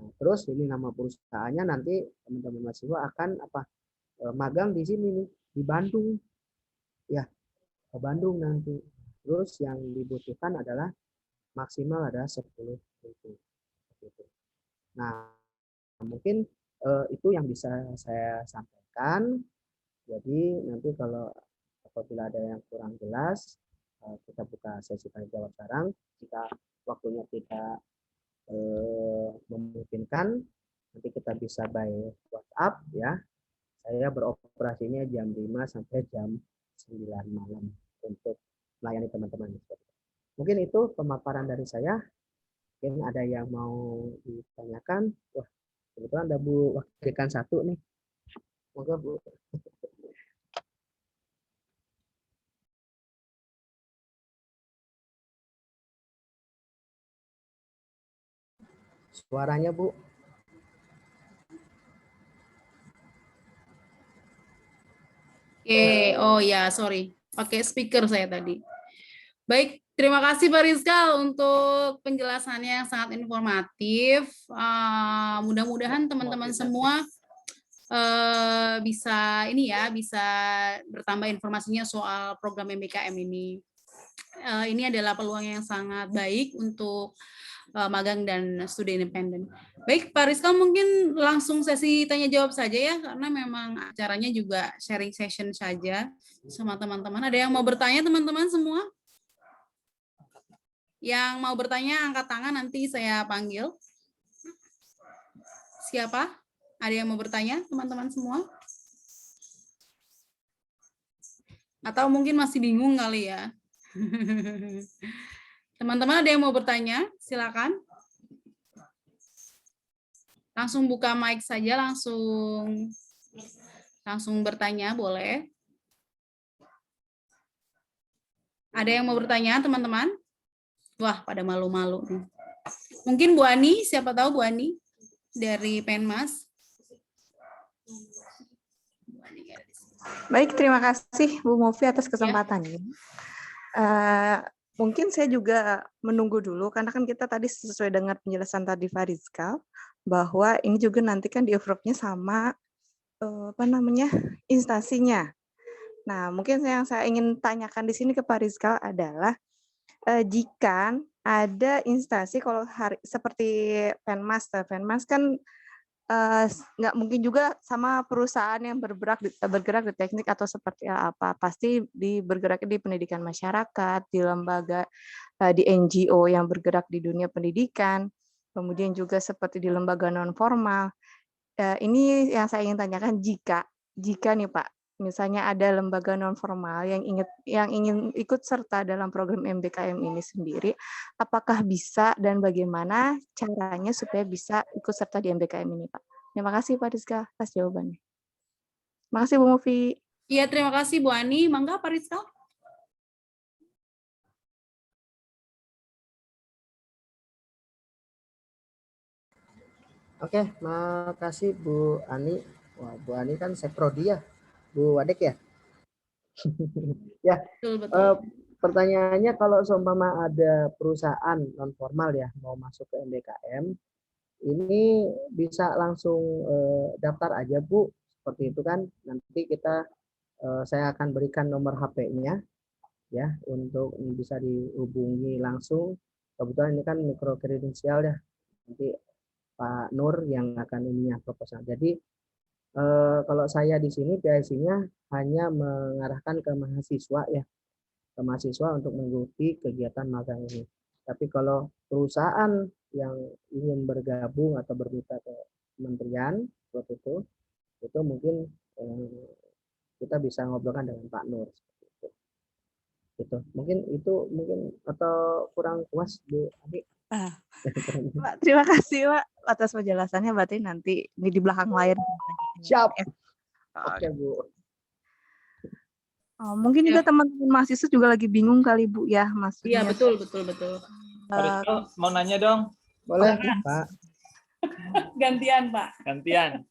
Nah, terus ini nama perusahaannya, nanti teman-teman mahasiswa akan magang di sini nih, di Bandung. Ya, ke Bandung nanti. Terus yang dibutuhkan adalah maksimal ada 10.000. Nah, mungkin itu yang bisa saya sampaikan. Jadi nanti kalau apabila ada yang kurang jelas, kita buka sesi tanya jawab sekarang. Jika waktunya tidak memungkinkan, nanti kita bisa by WhatsApp ya. Saya beroperasinya jam 5 sampai jam 9 malam untuk melayani teman-teman. Mungkin itu pemaparan dari saya. Mungkin ada yang mau ditanyakan. Wah, kebetulan ada Bu Wakilkan satu nih. Moga Bu. Suaranya Bu. Oke, oh ya, sorry. Pakai speaker saya tadi. Baik, terima kasih Pak Rizka untuk penjelasannya yang sangat informatif. Mudah-mudahan teman-teman semua bisa ini ya, bisa bertambah informasinya soal program MBKM ini. Ini adalah peluang yang sangat baik untuk magang dan studi independen. Baik, Pak Rizka mungkin langsung sesi tanya jawab saja ya, karena memang acaranya juga sharing session saja sama teman-teman. Ada yang mau bertanya teman-teman semua? Yang mau bertanya angkat tangan, nanti saya panggil. Siapa? Ada yang mau bertanya teman-teman semua? Atau mungkin masih bingung kali ya? Teman-teman ada yang mau bertanya? Silakan. Langsung buka mic saja, langsung bertanya, boleh. Ada yang mau bertanya, teman-teman? Wah, pada malu-malu nih. Mungkin Bu Ani, siapa tahu Bu Ani dari Penmas. Baik, terima kasih Bu Mofi atas kesempatannya. Mungkin saya juga menunggu dulu, karena kan kita tadi sesuai dengan penjelasan tadi Fariska, bahwa ini juga nanti kan di-approve-nya sama instansinya. Nah, mungkin yang saya ingin tanyakan di sini ke Fariska adalah jika ada instansi kalau seperti Penmas kan nggak mungkin juga sama perusahaan yang bergerak di teknik atau seperti apa, pasti bergerak di pendidikan masyarakat, di lembaga, di NGO yang bergerak di dunia pendidikan, kemudian juga seperti di lembaga non formal. Ini yang saya ingin tanyakan, jika nih Pak, misalnya ada lembaga non formal yang ingin ikut serta dalam program MBKM ini sendiri, apakah bisa dan bagaimana caranya supaya bisa ikut serta di MBKM ini, Pak? Terima kasih Pak Rizka atas jawabannya. Terima kasih Bu Mufi. Iya, terima kasih Bu Ani. Mangga Pak Rizka. Oke, makasih Bu Ani. Wah, Bu Ani kan seprodi ya, Bu Wadek ya. Ya, Betul. Pertanyaannya kalau seumpama ada perusahaan non formal ya mau masuk ke MBKM, ini bisa langsung daftar aja Bu, seperti itu kan. Nanti saya akan berikan nomor HP-nya ya untuk bisa dihubungi langsung. Kebetulan ini kan mikro kredensial ya, nanti Pak Nur yang akan ininya proposal. Jadi kalau saya di sini PIC-nya hanya mengarahkan ke mahasiswa ya, ke mahasiswa untuk mengikuti kegiatan magang ini. Tapi kalau perusahaan yang ingin bergabung atau bermitra ke kementerian seperti itu mungkin kita bisa ngobrolkan dengan Pak Nur seperti itu. Gitu. Mungkin atau kurang puas Bu Abi? Pak, terima kasih Pak atas penjelasannya, berarti nanti di belakang layar. Siap. Oke Bu. Mungkin juga teman-teman mahasiswa juga lagi bingung kali Bu ya, maksudnya. Iya, betul. Mau nanya dong? Boleh Pak. Gantian Pak. Gantian.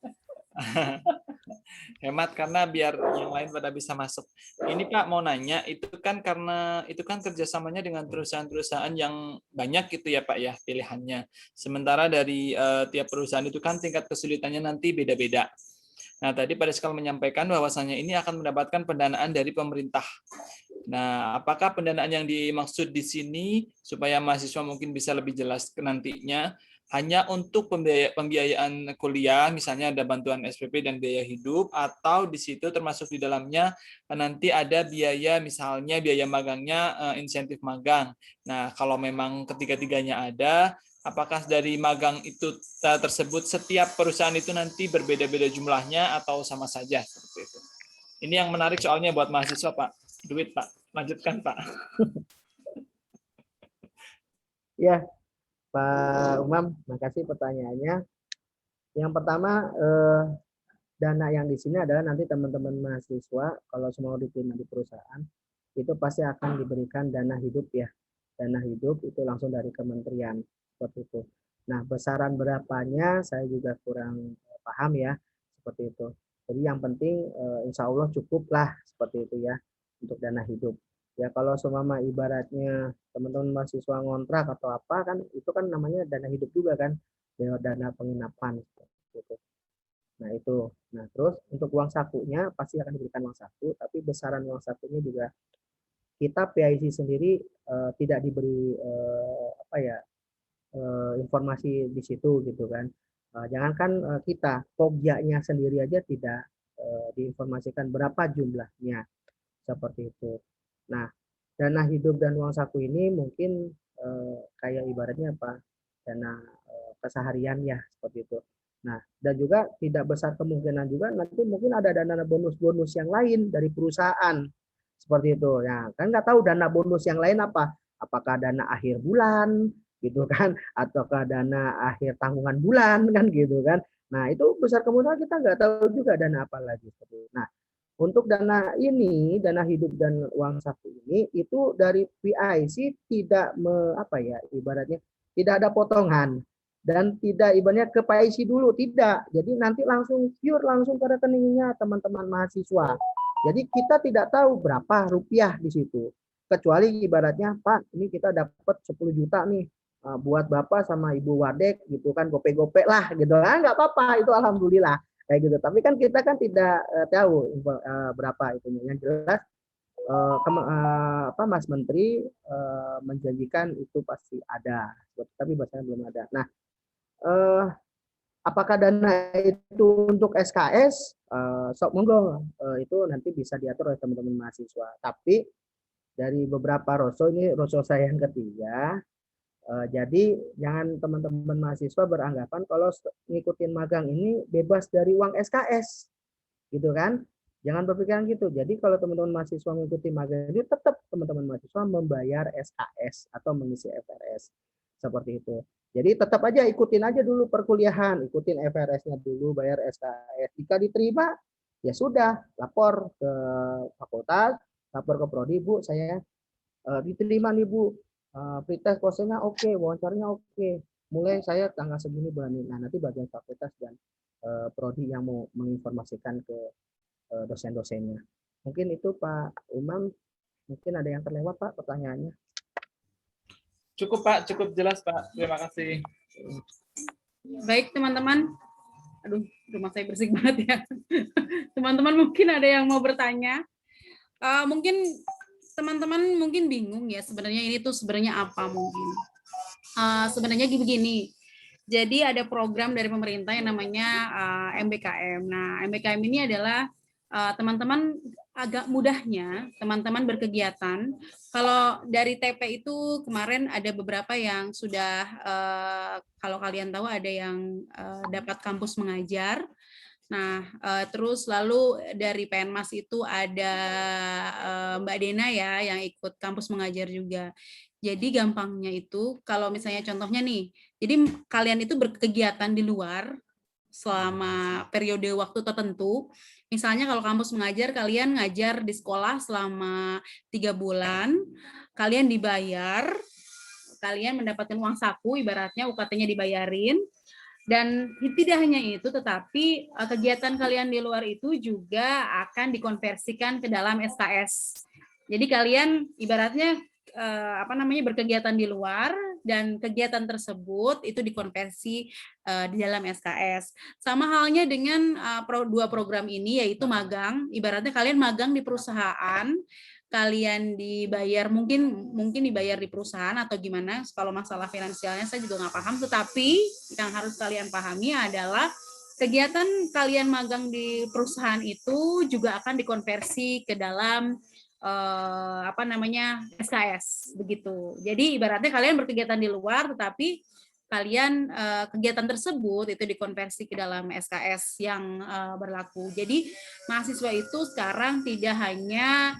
Hemat karena biar yang lain pada bisa masuk. Ini Pak mau nanya, itu kan kerjasamanya dengan perusahaan-perusahaan yang banyak gitu ya Pak ya pilihannya. Sementara dari tiap perusahaan itu kan tingkat kesulitannya nanti beda-beda. Nah tadi Pak Rizkal menyampaikan bahwasannya ini akan mendapatkan pendanaan dari pemerintah. Nah apakah pendanaan yang dimaksud di sini supaya mahasiswa mungkin bisa lebih jelas nantinya? hanya untuk pembiayaan kuliah, misalnya ada bantuan SPP dan biaya hidup, atau di situ termasuk di dalamnya nanti ada biaya, misalnya biaya magangnya, insentif magang. Nah, kalau memang ketiga-tiganya ada, apakah dari magang itu tersebut setiap perusahaan itu nanti berbeda-beda jumlahnya atau sama saja seperti itu? Ini yang menarik soalnya buat mahasiswa, Pak. Duit, Pak. Lanjutkan, Pak. Ya, Pak Umam, makasih pertanyaannya. Yang pertama, dana yang di sini adalah nanti teman-teman mahasiswa kalau semua diterima di perusahaan itu pasti akan diberikan dana hidup ya. Dana hidup itu langsung dari kementerian seperti itu. Nah, besaran berapanya saya juga kurang paham ya seperti itu. Jadi yang penting insya Allah cukup lah seperti itu ya untuk dana hidup. Ya kalau seumpama ibaratnya teman-teman mahasiswa ngontrak atau apa kan itu kan namanya dana hidup juga kan, ya, dana penginapan gitu. Nah itu. Nah terus untuk uang sakunya pasti akan diberikan uang saku, tapi besaran uang sakunya juga kita PIC sendiri tidak diberi informasi di situ gitu kan. Jangankan kita, Pogja-nya sendiri aja tidak diinformasikan berapa jumlahnya seperti itu. Nah, dana hidup dan uang saku ini mungkin kayak ibaratnya apa? Dana keseharian ya seperti itu. Nah, dan juga tidak besar kemungkinan juga nanti mungkin ada dana bonus-bonus yang lain dari perusahaan seperti itu. Ya, kan nggak tahu dana bonus yang lain apa? Apakah dana akhir bulan gitu kan, ataukah dana akhir tanggungan bulan kan gitu kan. Nah, itu besar kemungkinan kita nggak tahu juga dana apa lagi. Nah, untuk dana ini, dana hidup dan uang saku ini itu dari PIC tidak ibaratnya tidak ada potongan dan tidak ibaratnya ke PIC dulu, tidak. Jadi nanti langsung pure langsung ke rekeningnya teman-teman mahasiswa. Jadi kita tidak tahu berapa rupiah di situ. Kecuali ibaratnya Pak, ini kita dapat 10 juta nih buat Bapak sama Ibu Wadek gitu kan, gope-gope lah gitu. Nggak apa-apa, itu alhamdulillah kayak gitu. Tapi kan kita kan tidak tahu berapa itunya. Yang jelas Mas Menteri menjanjikan itu pasti ada, tapi bahasanya belum ada. Nah, apakah dana itu untuk SKS? Sok monggo, itu nanti bisa diatur oleh teman-teman mahasiswa. Tapi dari beberapa roso, ini roso saya yang ketiga. Jadi jangan teman-teman mahasiswa beranggapan kalau ngikutin magang ini bebas dari uang SKS, gitu kan? Jangan berpikiran gitu. Jadi kalau teman-teman mahasiswa mengikuti magang ini tetap teman-teman mahasiswa membayar SKS atau mengisi FRS seperti itu. Jadi tetap aja ikutin aja dulu perkuliahan, ikutin FRS-nya dulu, bayar SKS. Jika diterima, ya sudah lapor ke fakultas, lapor ke prodi, Bu, saya diterima nih Bu. Pretest prosesnya oke, wawancaranya oke. Mulai saya tanggal segini bulan ini. Nah, nanti bagian fakultas dan prodi yang mau menginformasikan ke dosen-dosennya. Mungkin itu Pak Umam, mungkin ada yang terlewat Pak pertanyaannya. Cukup Pak, cukup jelas Pak. Terima kasih. Baik teman-teman. Aduh, rumah saya bersih banget ya. Teman-teman mungkin ada yang mau bertanya. Mungkin teman-teman mungkin bingung ya sebenarnya ini tuh sebenarnya apa mungkin. Sebenarnya begini. Jadi ada program dari pemerintah yang namanya MBKM. Nah, MBKM ini adalah teman-teman agak mudahnya teman-teman berkegiatan. Kalau dari TP itu kemarin ada beberapa yang sudah kalau kalian tahu ada yang dapat kampus mengajar. Nah, terus lalu dari Penmas itu ada Mbak Dena ya yang ikut kampus mengajar juga. Jadi gampangnya itu kalau misalnya contohnya nih, jadi kalian itu berkegiatan di luar selama periode waktu tertentu. Misalnya kalau kampus mengajar, kalian ngajar di sekolah selama 3 bulan, kalian dibayar, kalian mendapatkan uang saku, ibaratnya UKT-nya dibayarin. Dan tidak hanya itu, tetapi kegiatan kalian di luar itu juga akan dikonversikan ke dalam SKS. Jadi kalian ibaratnya berkegiatan di luar dan kegiatan tersebut itu dikonversi di dalam SKS. Sama halnya dengan dua program ini yaitu magang. Ibaratnya kalian magang di perusahaan kalian dibayar, mungkin dibayar di perusahaan atau gimana. Kalau masalah finansialnya saya juga nggak paham, tetapi yang harus kalian pahami adalah kegiatan kalian magang di perusahaan itu juga akan dikonversi ke dalam SKS begitu. Jadi ibaratnya kalian berkegiatan di luar, tetapi kalian kegiatan tersebut itu dikonversi ke dalam SKS yang berlaku. Jadi mahasiswa itu sekarang tidak hanya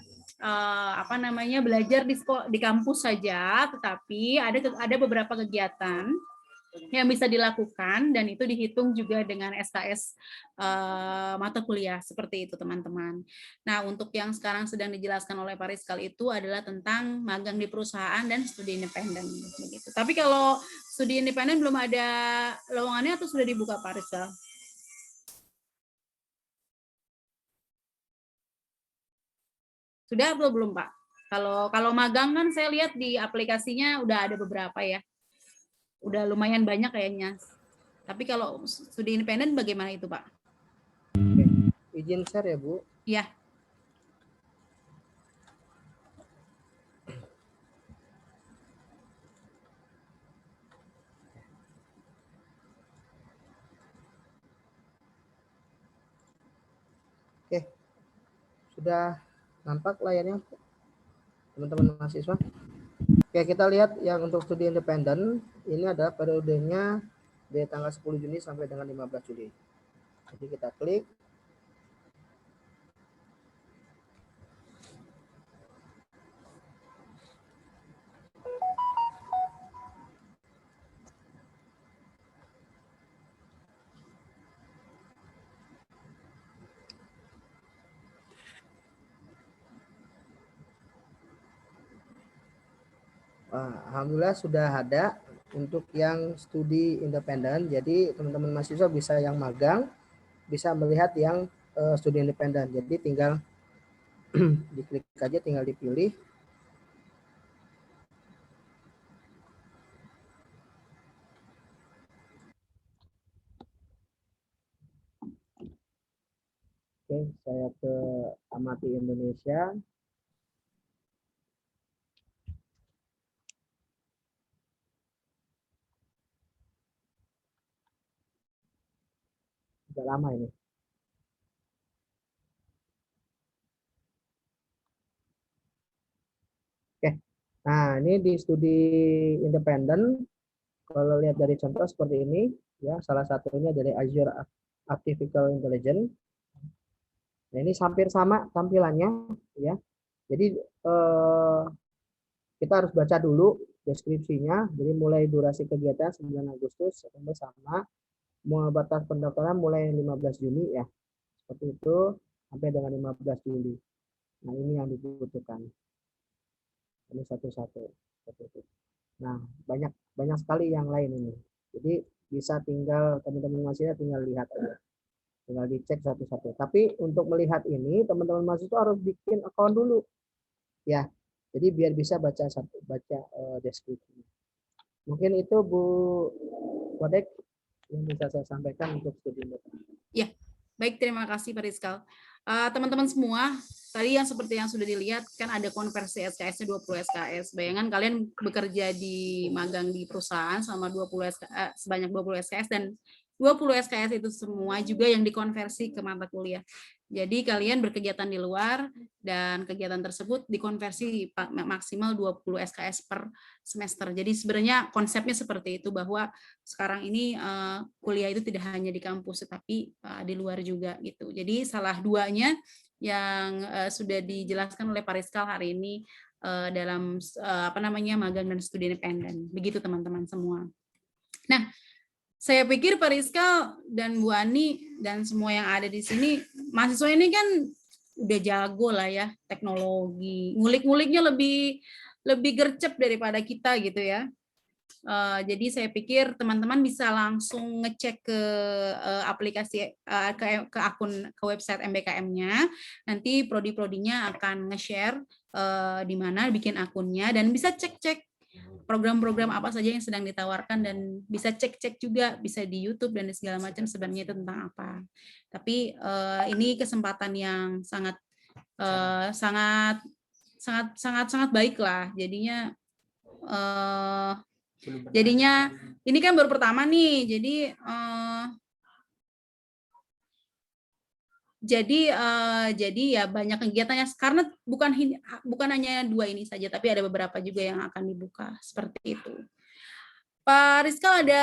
belajar di kampus saja, tetapi ada beberapa kegiatan yang bisa dilakukan dan itu dihitung juga dengan SKS mata kuliah seperti itu teman-teman. Nah untuk yang sekarang sedang dijelaskan oleh Pak Rizkal itu adalah tentang magang di perusahaan dan studi independen begitu. Tapi kalau studi independen belum ada lowongannya atau sudah dibuka Pak Rizkal? Sudah atau belum Pak? Kalau magang kan saya lihat di aplikasinya udah ada beberapa ya. Udah lumayan banyak kayaknya. Tapi kalau studi independen bagaimana itu, Pak? Izin share ya, Bu. Iya. Oke. Sudah nampak layarnya, teman-teman mahasiswa? Oke, kita lihat yang untuk studi independen, ini adalah periodenya dari tanggal 10 Juni sampai dengan 15 Juli. Jadi kita klik. Alhamdulillah sudah ada untuk yang studi independen. Jadi teman-teman mahasiswa bisa yang magang, bisa melihat yang studi independen. Jadi tinggal diklik aja, tinggal dipilih. Oke, saya ke Amati Indonesia. Sudah lama ini. Oke, nah ini di studi independen, kalau lihat dari contoh seperti ini, ya salah satunya dari Azure Artificial Intelligence. Nah ini hampir sama tampilannya, ya. Jadi kita harus baca dulu deskripsinya. Jadi mulai durasi kegiatan 9 Agustus sama batas pendaftaran mulai 15 Juni ya. Seperti itu sampai dengan 15 Juli. Nah, ini yang dibutuhkan. Ini satu-satu. Nah, banyak sekali yang lain ini. Jadi bisa tinggal teman-teman mahasiswa tinggal lihat aja. Tinggal dicek satu-satu. Tapi untuk melihat ini teman-teman mahasiswa harus bikin account dulu. Ya. Jadi biar bisa baca deskripsi. Mungkin itu Bu Wadek yang bisa saya sampaikan untuk studi independen. Ya, baik, terima kasih Pak Rizkal. Teman-teman semua, tadi yang seperti yang sudah dilihat kan ada konversi SKS-nya 20 SKS. Bayangan kalian bekerja di magang di perusahaan sama sebanyak 20 SKS dan 20 SKS itu semua juga yang dikonversi ke mata kuliah. Jadi kalian berkegiatan di luar dan kegiatan tersebut dikonversi maksimal 20 SKS per semester. Jadi sebenarnya konsepnya seperti itu bahwa sekarang ini kuliah itu tidak hanya di kampus tetapi di luar juga gitu. Jadi salah duanya yang sudah dijelaskan oleh Pak Rizkal hari ini dalam magang dan studi independen. Begitu teman-teman semua. Nah, saya pikir Pak Rizkal dan Bu Ani dan semua yang ada di sini, mahasiswa ini kan udah jago lah ya teknologi, ngulik-nguliknya lebih gercep daripada kita gitu ya. Jadi saya pikir teman-teman bisa langsung ngecek ke aplikasi ke website MBKM-nya. Nanti prodi-prodinya akan nge-share di mana bikin akunnya dan bisa cek-cek program-program apa saja yang sedang ditawarkan dan bisa cek-cek juga bisa di YouTube dan segala macam sebenarnya itu tentang apa. Tapi ini kesempatan yang sangat sangat baik lah. Jadinya ini kan baru pertama nih, jadi ya banyak kegiatannya karena bukan hanya 2 ini saja, tapi ada beberapa juga yang akan dibuka seperti itu. Pak Rizkal, ada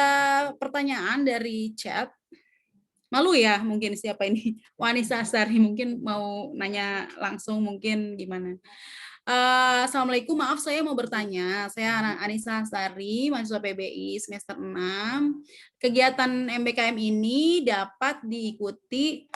pertanyaan dari chat. Malu ya mungkin siapa ini? Wanisa Asari mungkin mau nanya langsung, mungkin gimana? Assalamualaikum, maaf saya mau bertanya. Saya Anissa Asari, mahasiswa PBI semester 6. Kegiatan MBKM ini dapat diikuti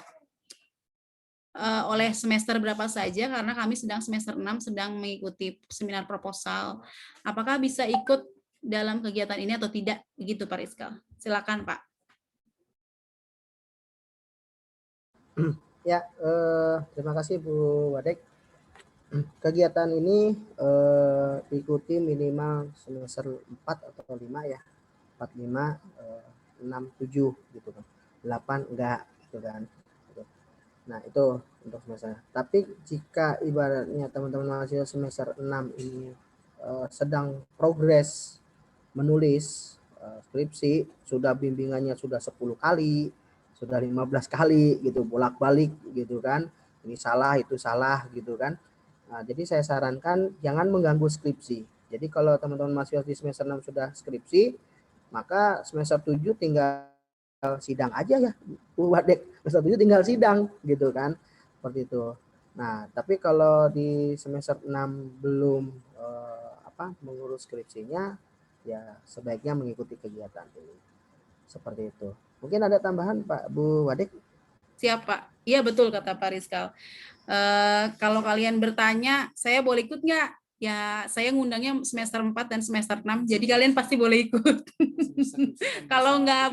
oleh semester berapa saja, karena kami sedang semester 6 sedang mengikuti seminar proposal. Apakah bisa ikut dalam kegiatan ini atau tidak? Begitu Pak Rizkal. Silakan Pak. Ya, terima kasih Bu Wadek. Kegiatan ini diikuti minimal semester 4 atau 5 ya. 4, 5, 6, 7 gitu kan. 8 enggak gitu kan. Nah, itu untuk semester. Tapi jika ibaratnya teman-teman mahasiswa semester 6 ini sedang progres menulis skripsi, sudah bimbingannya sudah 10 kali, sudah 15 kali gitu, bolak-balik gitu kan. Ini salah, itu salah gitu kan. Nah, jadi saya sarankan jangan mengganggu skripsi. Jadi kalau teman-teman mahasiswa di semester 6 sudah skripsi, maka semester 7 tinggal sidang aja ya. Bu Wadek, semester 7 tinggal sidang gitu kan. Seperti itu. Nah, tapi kalau di semester 6 belum mengurus skripsinya, ya sebaiknya mengikuti kegiatan ini. Seperti itu. Mungkin ada tambahan Pak Bu Wadek? Siap Pak. Iya betul kata Pak Rizkal. Kalau kalian bertanya, saya boleh ikut nggak? Ya saya ngundangnya semester 4 dan semester 6, jadi kalian pasti boleh ikut. Kalau nggak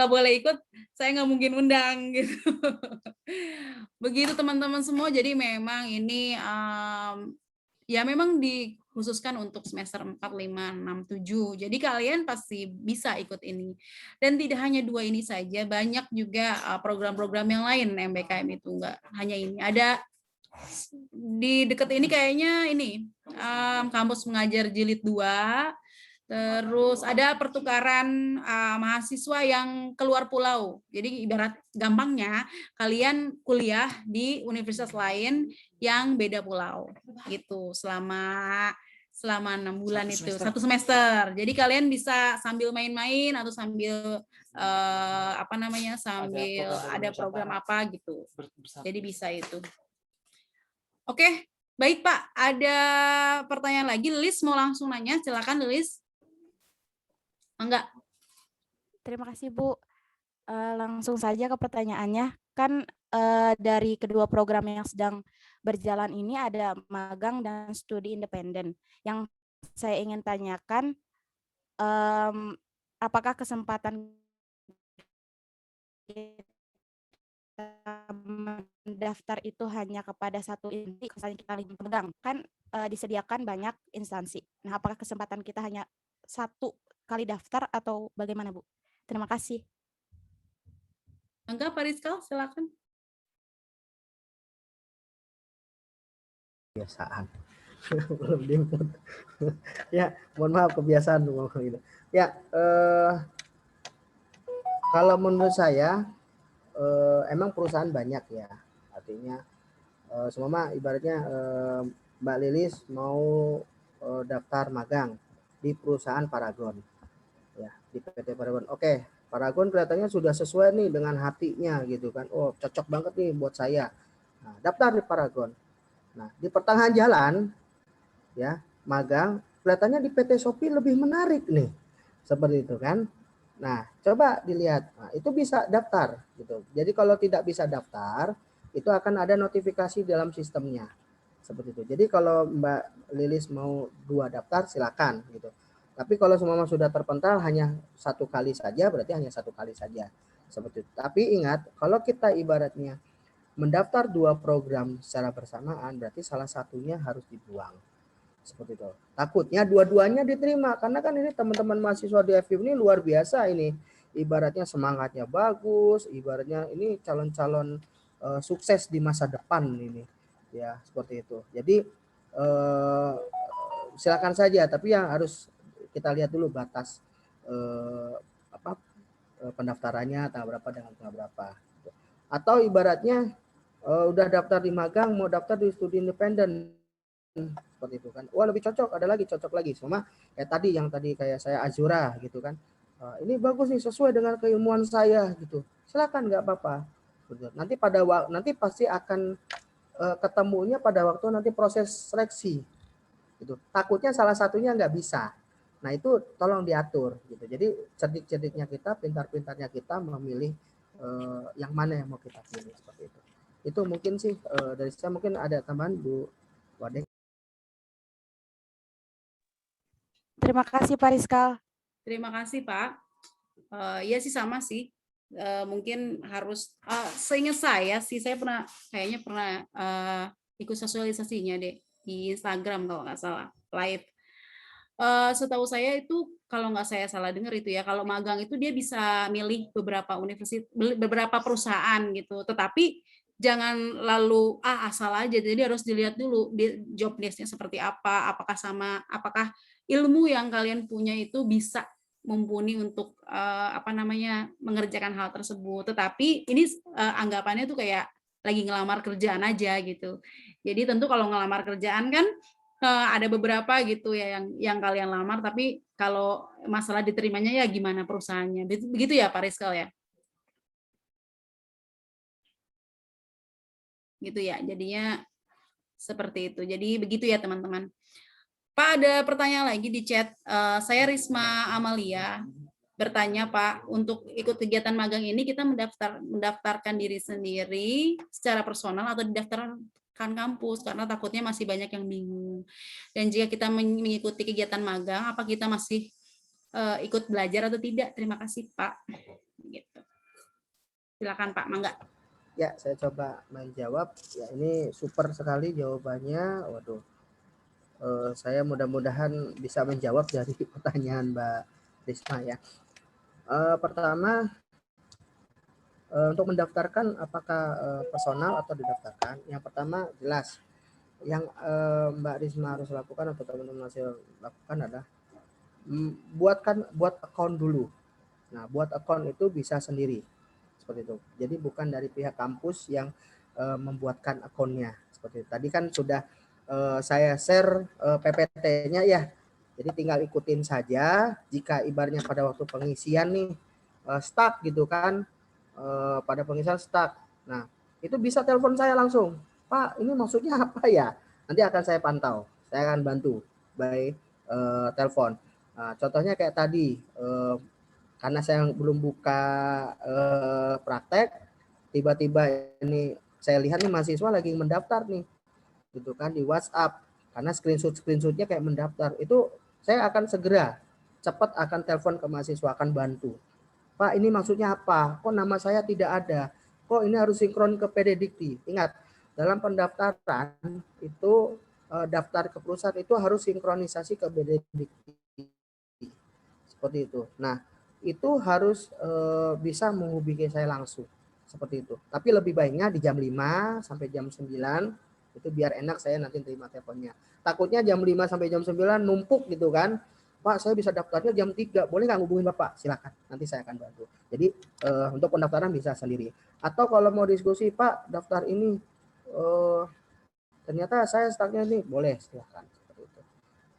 boleh ikut, saya nggak mungkin undang gitu. Begitu teman-teman semua. Jadi memang ini ya memang dikhususkan untuk semester 4, 5, 6, 7. Jadi kalian pasti bisa ikut ini. Dan tidak hanya 2 ini saja, banyak juga program-program yang lain MBKM itu, enggak hanya ini. Ada di dekat ini kayaknya ini kampus mengajar jilid 2. Terus ada pertukaran mahasiswa yang keluar pulau. Jadi ibarat gampangnya kalian kuliah di universitas lain yang beda pulau gitu selama 6 bulan itu, 1 semester. Jadi kalian bisa sambil main-main atau sambil sambil ada program apa gitu. Jadi bisa itu. Oke, baik Pak. Ada pertanyaan lagi. Lilis mau langsung nanya, silakan Lilis. Enggak. Terima kasih Bu. Langsung saja ke pertanyaannya. Kan dari kedua program yang sedang berjalan ini ada magang dan studi independen. Yang saya ingin tanyakan, apakah kesempatan mendaftar itu hanya kepada satu instansi, misalnya kita lagi pemegang, kan disediakan banyak instansi. Nah, apakah kesempatan kita hanya 1 kali daftar atau bagaimana Bu? Terima kasih. Enggak, Pak Rizkal, silakan. Kebiasaan. Belum diinput. Ya, mohon maaf kebiasaan gitu. Ya, kalau menurut saya emang perusahaan banyak ya. Artinya semua ibaratnya Mbak Lilis mau daftar magang di perusahaan Paragon. Ya, di PT Paragon. Oke, Paragon kelihatannya sudah sesuai nih dengan hatinya gitu kan. Oh, cocok banget nih buat saya. Nah, daftar di Paragon. Nah, di pertengahan jalan ya, magang kelihatannya di PT Shopee lebih menarik nih. Seperti itu kan. Nah, coba dilihat. Nah, itu bisa daftar gitu. Jadi kalau tidak bisa daftar, itu akan ada notifikasi dalam sistemnya. Seperti itu. Jadi kalau Mbak Lilis mau 2 daftar silakan gitu. Tapi kalau semua sudah terpental hanya 1 kali saja, berarti hanya 1 kali saja. Seperti itu. Tapi ingat, kalau kita ibaratnya mendaftar 2 program secara bersamaan, berarti salah satunya harus dibuang. Seperti itu. Takutnya dua-duanya diterima, karena kan ini teman-teman mahasiswa di FIB ini luar biasa ini. Ibaratnya semangatnya bagus, ibaratnya ini calon-calon sukses di masa depan ini. ya seperti itu. Jadi silakan saja, tapi yang harus kita lihat dulu batas pendaftarannya tanggal berapa dengan tanggal berapa. Atau ibaratnya udah daftar di magang mau daftar di studi independen seperti itu kan. Wah lebih cocok, ada lagi cocok lagi sama kayak tadi yang tadi kayak saya Azura gitu kan. Ini bagus nih sesuai dengan keilmuan saya gitu. Silakan nggak apa-apa. Nanti nanti pasti akan ketemunya pada waktu nanti proses seleksi gitu. Takutnya salah satunya nggak bisa. Nah itu tolong diatur gitu. Jadi cerdik-cerdiknya kita, pintar-pintarnya kita memilih yang mana yang mau kita pilih seperti itu. Itu mungkin sih dari saya. Mungkin ada tambahan Bu Wade. Terima kasih Pak Rizkal. Terima kasih Pak. Iya sih sama sih. Mungkin harus seingat saya sih, saya kayaknya pernah ikut sosialisasinya deh di Instagram kalau nggak salah live. Setahu saya itu kalau nggak saya salah dengar itu ya, kalau magang itu dia bisa milih beberapa universitas, beberapa perusahaan gitu. Tetapi jangan lalu asal aja. Jadi harus dilihat dulu job desk-nya seperti apa, apakah ilmu yang kalian punya itu bisa mumpuni untuk mengerjakan hal tersebut. Tetapi ini anggapannya tuh kayak lagi ngelamar kerjaan aja gitu. Jadi tentu kalau ngelamar kerjaan kan ada beberapa gitu ya yang kalian lamar, tapi kalau masalah diterimanya ya gimana perusahaannya. Begitu ya Pak Rizkal ya? Gitu ya, jadinya seperti itu. Jadi begitu ya teman-teman. Pak, ada pertanyaan lagi di chat. Saya Risma Amalia bertanya Pak, untuk ikut kegiatan magang ini kita mendaftarkan diri sendiri secara personal atau didaftarkan kampus, karena takutnya masih banyak yang bingung. Dan jika kita mengikuti kegiatan magang, apa kita masih ikut belajar atau tidak? Terima kasih Pak. Gitu. Silakan Pak, mangga. Ya, saya coba menjawab. Ya, ini super sekali jawabannya. Waduh, saya mudah-mudahan bisa menjawab dari pertanyaan Mbak Risma ya. Pertama, untuk mendaftarkan apakah personal atau didaftarkan? Yang pertama jelas yang Mbak Risma harus lakukan atau teman-teman masih lakukan adalah buat account dulu. Nah, buat account itu bisa sendiri seperti itu. Jadi bukan dari pihak kampus yang membuatkan akunnya seperti itu. Tadi kan sudah saya share PPT-nya ya. Jadi tinggal ikutin saja. Jika ibaratnya pada waktu pengisian nih stuck gitu kan, pada pengisian stuck. Nah, itu bisa telepon saya langsung. Pak, ini maksudnya apa ya? Nanti akan saya pantau. Saya akan bantu by telepon. Nah, contohnya kayak tadi, karena saya belum buka praktek, tiba-tiba ini saya lihat nih mahasiswa lagi mendaftar nih, gitu kan di WhatsApp. Karena screenshotnya kayak mendaftar, itu saya akan segera cepat akan telepon ke mahasiswa, akan bantu. Pak, ini maksudnya apa? Kok nama saya tidak ada? Kok ini harus sinkron ke PD Dikti? Ingat, dalam pendaftaran itu daftar ke perusahaan itu harus sinkronisasi ke PD Dikti. Seperti itu. Nah, itu harus bisa menghubungi saya langsung. Seperti itu. Tapi lebih baiknya di jam 5 sampai jam 9, itu biar enak saya nanti terima teleponnya. Takutnya jam 5 sampai jam 9 numpuk gitu kan. Pak, saya bisa daftarnya jam 3. Boleh nggak hubungin Bapak? Silakan. Nanti saya akan bantu. Jadi untuk pendaftaran bisa sendiri. Atau kalau mau diskusi, Pak, daftar ini ternyata saya stucknya ini, boleh silakan. Seperti itu.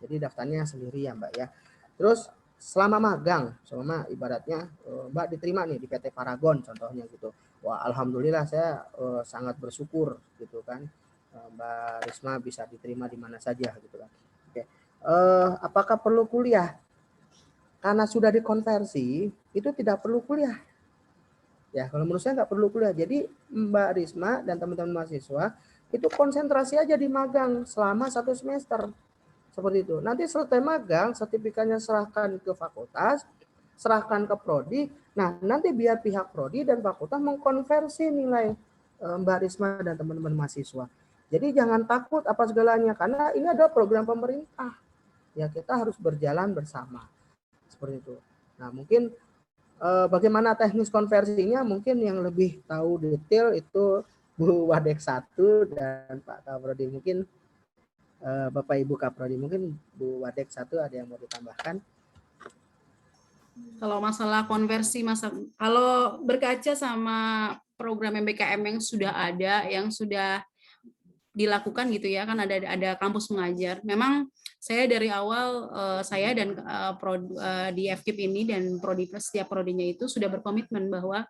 Jadi daftarnya sendiri ya Mbak ya. Terus selama magang, selama ibaratnya Mbak diterima nih di PT Paragon contohnya gitu. Wah, alhamdulillah saya sangat bersyukur gitu kan. Mbak Risma bisa diterima di mana saja gitu kan. Oke. Apakah perlu kuliah? Karena sudah dikonversi, itu tidak perlu kuliah. Ya, kalau menurut saya nggak perlu kuliah. Jadi Mbak Risma dan teman-teman mahasiswa itu konsentrasi aja di magang selama 1 semester. Seperti itu. Nanti selesai magang, sertifikatnya serahkan ke fakultas, serahkan ke prodi. Nah, nanti biar pihak prodi dan fakultas mengkonversi nilai Mbak Risma dan teman-teman mahasiswa. Jadi jangan takut apa segalanya, karena ini adalah program pemerintah. Ya, kita harus berjalan bersama. Seperti itu. Nah, mungkin bagaimana teknis konversinya, mungkin yang lebih tahu detail itu Bu Wadek 1 dan Pak Kaprodi. Mungkin Bapak Ibu Kaprodi, mungkin Bu Wadek 1 ada yang mau ditambahkan? Kalau masalah konversi, kalau berkaca sama program MBKM yang sudah ada, yang sudah dilakukan gitu ya, kan ada kampus mengajar. Memang saya dari awal saya dan di FKIP ini dan setiap prodinya itu sudah berkomitmen bahwa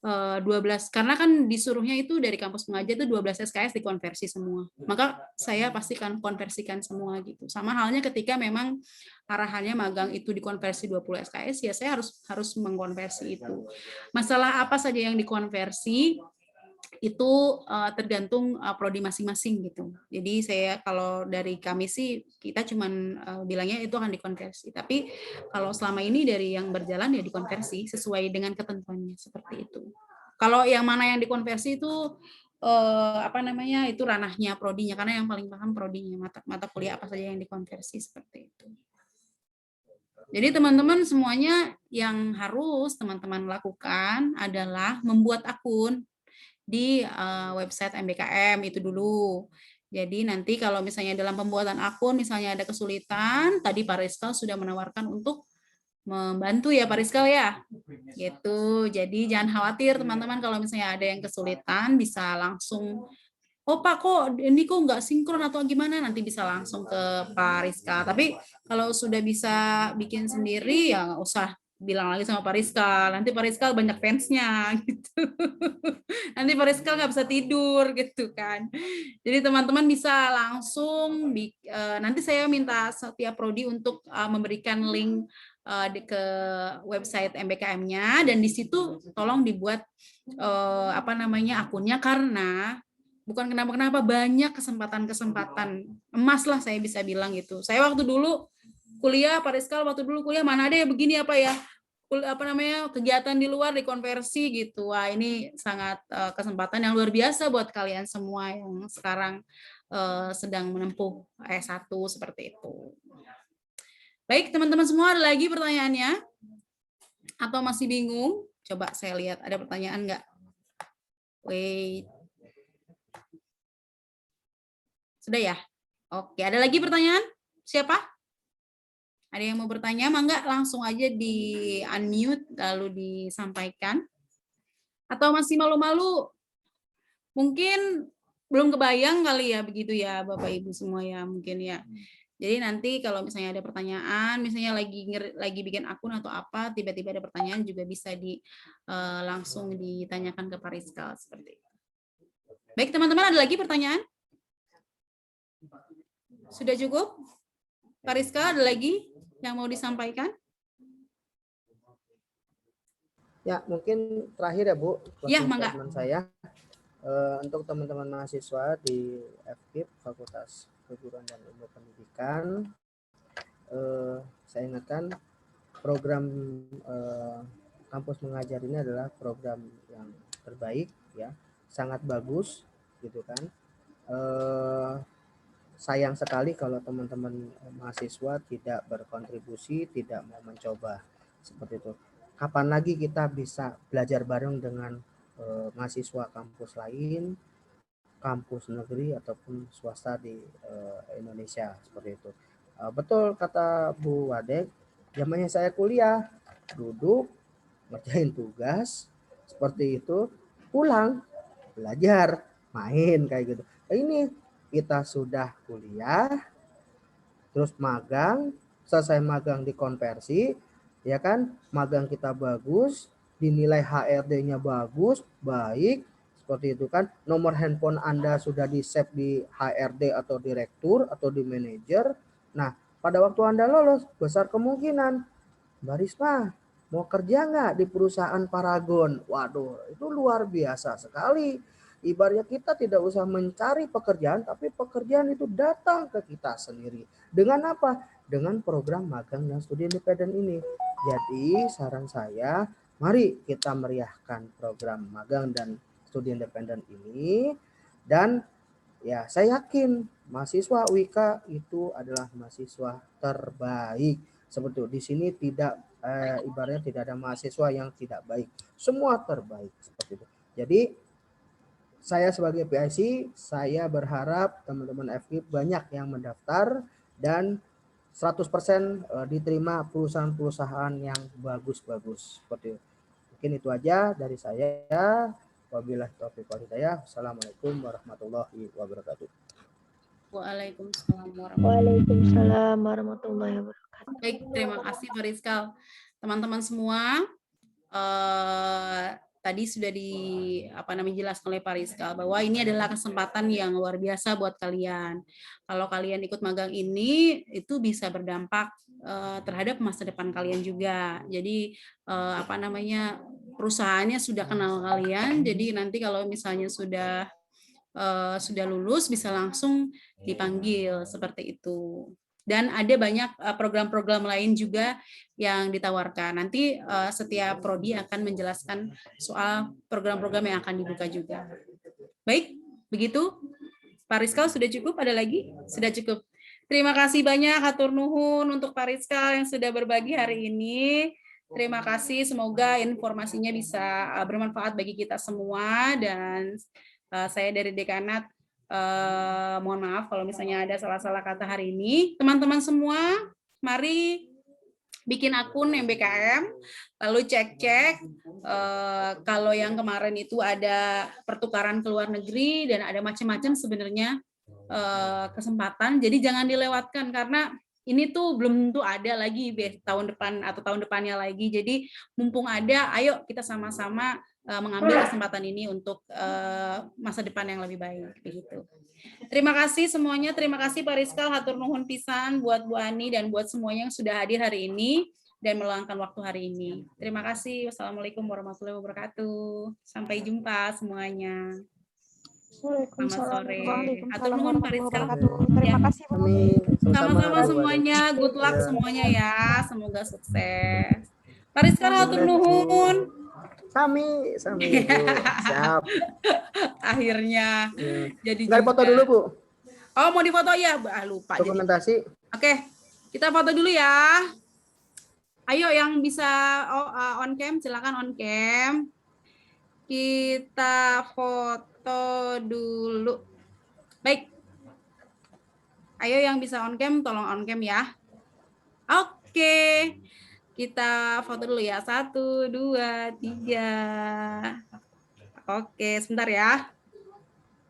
12, karena kan disuruhnya itu dari kampus mengajar itu 12 SKS dikonversi semua. Maka saya pastikan konversikan semua gitu. Sama halnya ketika memang arahannya magang itu dikonversi 20 SKS, ya saya harus mengkonversi itu. Masalah apa saja yang dikonversi itu tergantung prodi masing-masing gitu. Jadi saya kalau dari kami sih kita cuman bilangnya itu akan dikonversi. Tapi kalau selama ini dari yang berjalan ya dikonversi sesuai dengan ketentuannya seperti itu. Kalau yang mana yang dikonversi itu itu ranahnya prodinya, karena yang paling paham prodinya, mata kuliah apa saja yang dikonversi seperti itu. Jadi teman-teman semuanya yang harus teman-teman lakukan adalah membuat akun di website MBKM itu dulu. Jadi nanti kalau misalnya dalam pembuatan akun misalnya ada kesulitan, tadi Pak Rizkal sudah menawarkan untuk membantu ya Pak Rizkal ya. Gitu. Jadi jangan khawatir teman-teman kalau misalnya ada yang kesulitan bisa langsung, oh Pak kok ini kok nggak sinkron atau gimana, nanti bisa langsung ke Pak Rizkal. Tapi kalau sudah bisa bikin sendiri ya nggak usah bilang lagi sama Pak Rizkal, nanti Pak Rizkal banyak fansnya gitu. Nanti Pak Rizkal nggak bisa tidur gitu kan. Jadi teman-teman bisa langsung nanti saya minta setiap prodi untuk memberikan link ke website MBKM-nya, dan di situ tolong dibuat akunnya, karena bukan kenapa-kenapa, banyak kesempatan-kesempatan emas lah saya bisa bilang gitu. Saya waktu dulu kuliah, Pak Rizkal waktu dulu kuliah mana ada ya begini kegiatan di luar dikonversi gitu. Wah, ini sangat kesempatan yang luar biasa buat kalian semua yang sekarang sedang menempuh S1 seperti itu. Baik, teman-teman semua, ada lagi pertanyaannya? Atau masih bingung? Coba saya lihat ada pertanyaan nggak? Wait. Sudah ya? Oke, ada lagi pertanyaan? Siapa? Ada yang mau bertanya? Mangga langsung aja di unmute lalu disampaikan. Atau masih malu-malu? Mungkin belum kebayang kali ya begitu ya Bapak Ibu semua ya mungkin ya. Jadi nanti kalau misalnya ada pertanyaan, misalnya lagi bikin akun atau apa, tiba-tiba ada pertanyaan juga bisa langsung ditanyakan ke Pak Rizkal seperti itu. Baik teman-teman, ada lagi pertanyaan? Sudah cukup? Pak Rizkal, ada lagi yang mau disampaikan? Ya, mungkin terakhir ya Bu, ya, mangga. saya untuk teman-teman mahasiswa di FKIP Fakultas Keguruan dan Ilmu Pendidikan, saya ingatkan program kampus mengajar ini adalah program yang terbaik ya, sangat bagus gitu kan. Sayang sekali kalau teman-teman mahasiswa tidak berkontribusi, tidak mau mencoba seperti itu. Kapan lagi kita bisa belajar bareng dengan mahasiswa kampus lain, kampus negeri ataupun swasta di Indonesia seperti itu. Betul kata Bu Wadek, zamannya saya kuliah, duduk, ngerjain tugas, seperti itu, pulang, belajar, main kayak gitu. Ini kita sudah kuliah, terus magang, selesai magang dikonversi, ya kan, magang kita bagus, dinilai HRD-nya bagus, baik, seperti itu kan, nomor handphone Anda sudah di-save di HRD atau direktur atau di manajer. Nah, pada waktu Anda lolos, besar kemungkinan, Mbak Risma, mau kerja nggak di perusahaan Paragon? Waduh, itu luar biasa sekali. Ibaratnya kita tidak usah mencari pekerjaan, tapi pekerjaan itu datang ke kita sendiri. Dengan apa? Dengan program magang dan studi independen ini. Jadi saran saya, mari kita meriahkan program magang dan studi independen ini. Dan ya saya yakin mahasiswa WIKA itu adalah mahasiswa terbaik. Seperti itu. Di sini tidak ibaratnya tidak ada mahasiswa yang tidak baik. Semua terbaik seperti itu. Jadi saya sebagai PIC, saya berharap teman-teman FKIP banyak yang mendaftar dan 100% diterima perusahaan-perusahaan yang bagus-bagus. Seperti itu. Mungkin itu aja dari saya. Wabillahi taufiq wal hidayah. Assalamualaikum warahmatullahi wabarakatuh. Waalaikumsalam warahmatullahi wabarakatuh. Waalaikumsalam warahmatullahi wabarakatuh. Baik, terima kasih Pak Rizkal. Teman-teman semua, tadi sudah dijelaskan oleh Pak Rizkal bahwa ini adalah kesempatan yang luar biasa buat kalian. Kalau kalian ikut magang ini, itu bisa berdampak terhadap masa depan kalian juga. Jadi perusahaannya sudah kenal kalian. Jadi nanti kalau misalnya sudah lulus bisa langsung dipanggil seperti itu. Dan ada banyak program-program lain juga yang ditawarkan. Nanti setiap prodi akan menjelaskan soal program-program yang akan dibuka juga. Baik, begitu. Pak Rizkal sudah cukup? Ada lagi? Sudah cukup. Terima kasih banyak, hatur nuhun untuk Pak Rizkal yang sudah berbagi hari ini. Terima kasih, semoga informasinya bisa bermanfaat bagi kita semua. Dan saya dari Dekanat mohon maaf kalau misalnya ada salah-salah kata hari ini. Teman-teman semua, mari bikin akun MBKM, lalu cek-cek kalau yang kemarin itu ada pertukaran ke luar negeri dan ada macam-macam sebenarnya kesempatan. Jadi jangan dilewatkan karena ini tuh belum tentu ada lagi tahun depan atau tahun depannya lagi. Jadi mumpung ada, ayo kita sama-sama mengambil kesempatan ini untuk masa depan yang lebih baik begitu. Terima kasih semuanya, terima kasih Pak Rizkal, hatur nuhun pisan buat Bu Ani dan buat semuanya yang sudah hadir hari ini dan meluangkan waktu hari ini. Terima kasih. Wassalamualaikum warahmatullahi wabarakatuh. Sampai jumpa semuanya. Selamat sore. Hatur nuhun Pak Rizkal. Terima kasih Bu. Sama-sama semuanya. Good luck semuanya ya. Semoga sukses. Pak Rizkal hatur nuhun. Sami Bu. Siap. Akhirnya jadi Nggak foto dulu Bu. Oh, mau difoto ya? Lupa. Dokumentasi. Oke, kita foto dulu ya. Ayo yang bisa on cam, silakan on cam. Kita foto dulu. Baik. Ayo yang bisa on cam, tolong on cam ya. Oke. Kita foto dulu ya. 1, 2, 3. Oke, sebentar ya.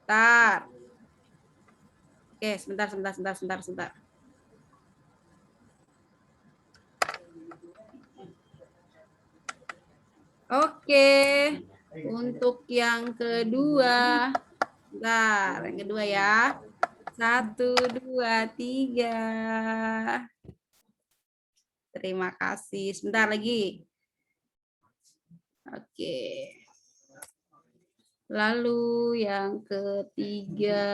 Bentar. Oke, sebentar. Oke. Untuk yang kedua. Bentar, yang kedua ya. 1, 2, 3. Terima kasih. Sebentar lagi. Oke. Lalu yang ketiga.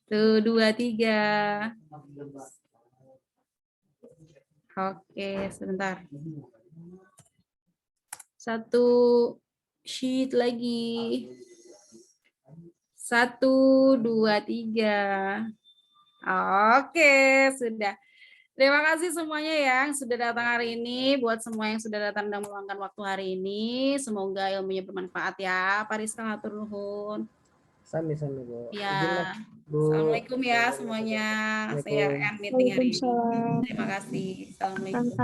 1, 2, 3. Oke, sebentar. 1 sheet lagi. 1, 2, 3. Oke, sudah. Terima kasih semuanya yang sudah datang hari ini. Buat semua yang sudah datang dan meluangkan waktu hari ini, semoga ilmunya bermanfaat ya. Pak Rizkal hatur nuhun. Sami Bu. Ya. Bu. Assalamualaikum ya semuanya. Saya end meeting hari ini. Terima kasih. Assalamualaikum.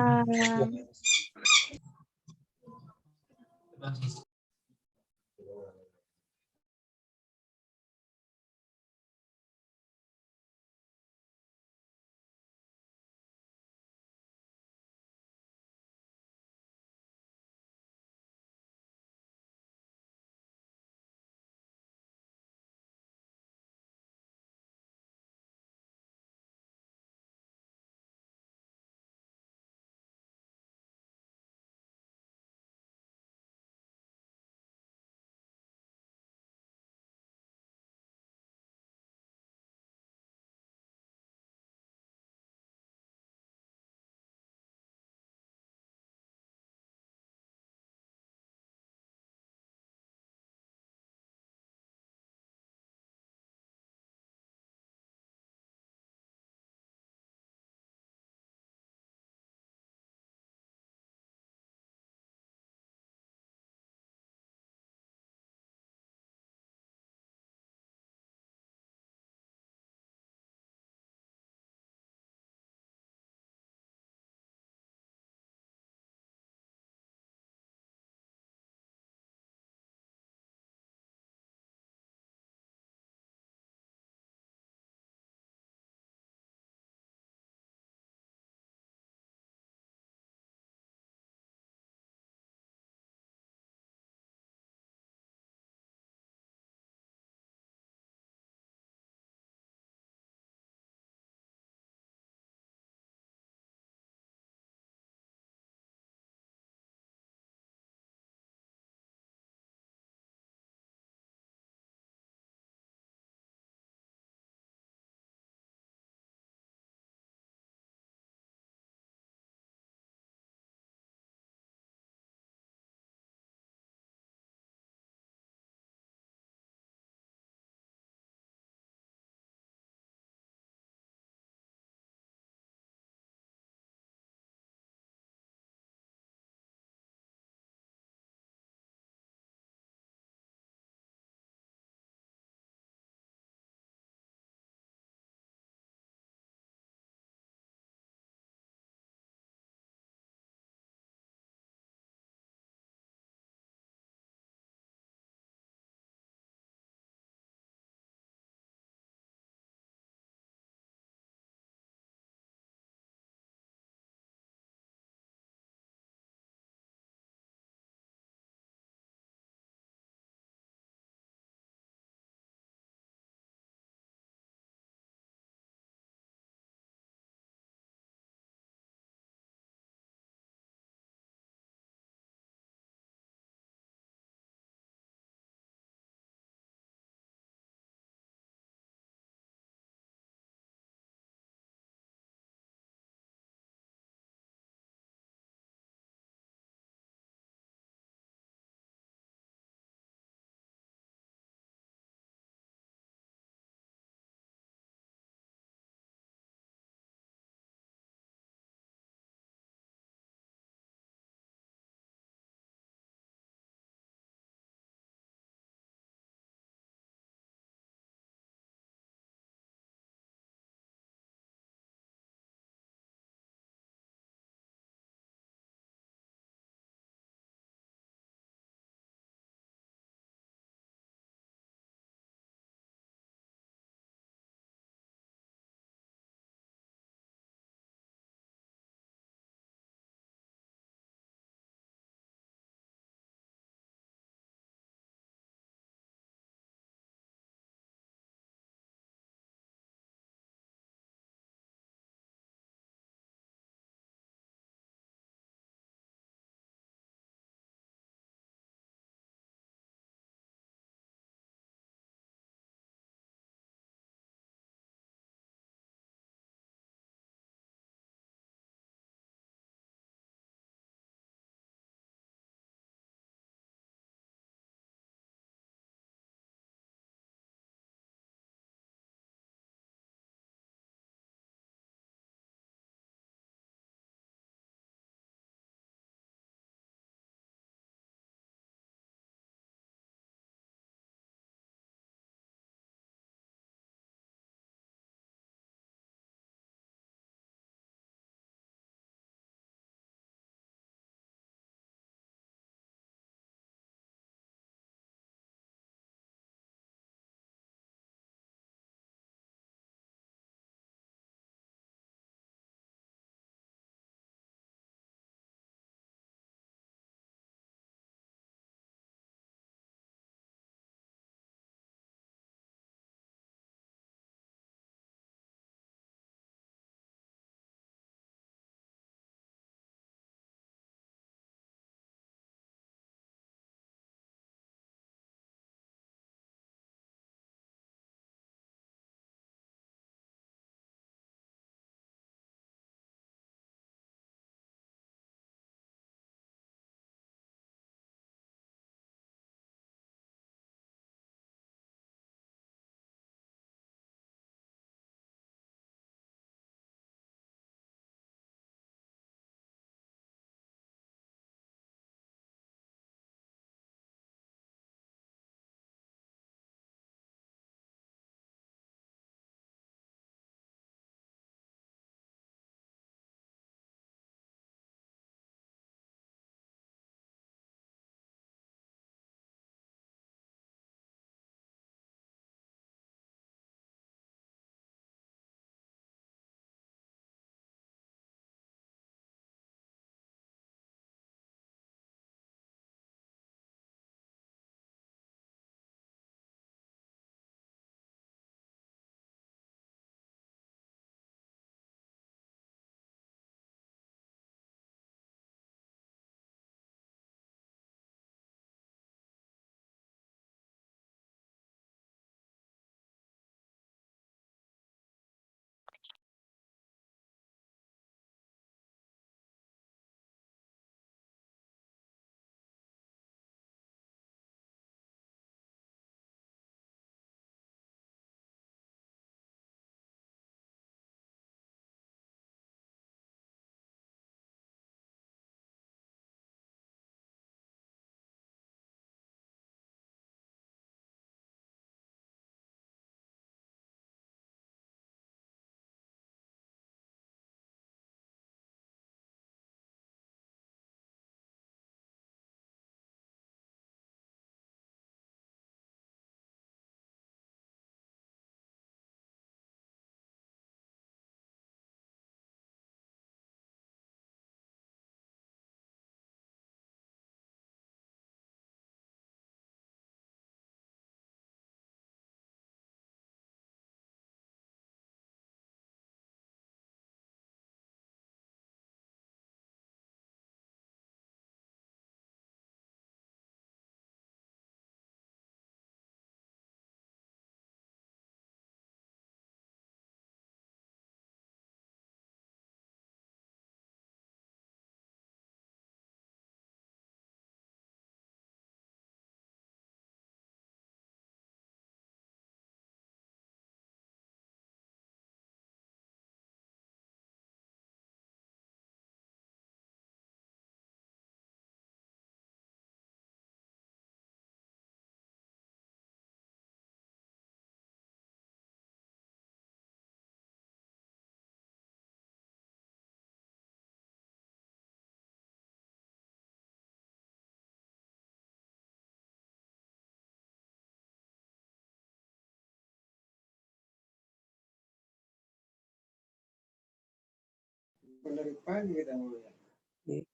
Dari pagi kita mulai.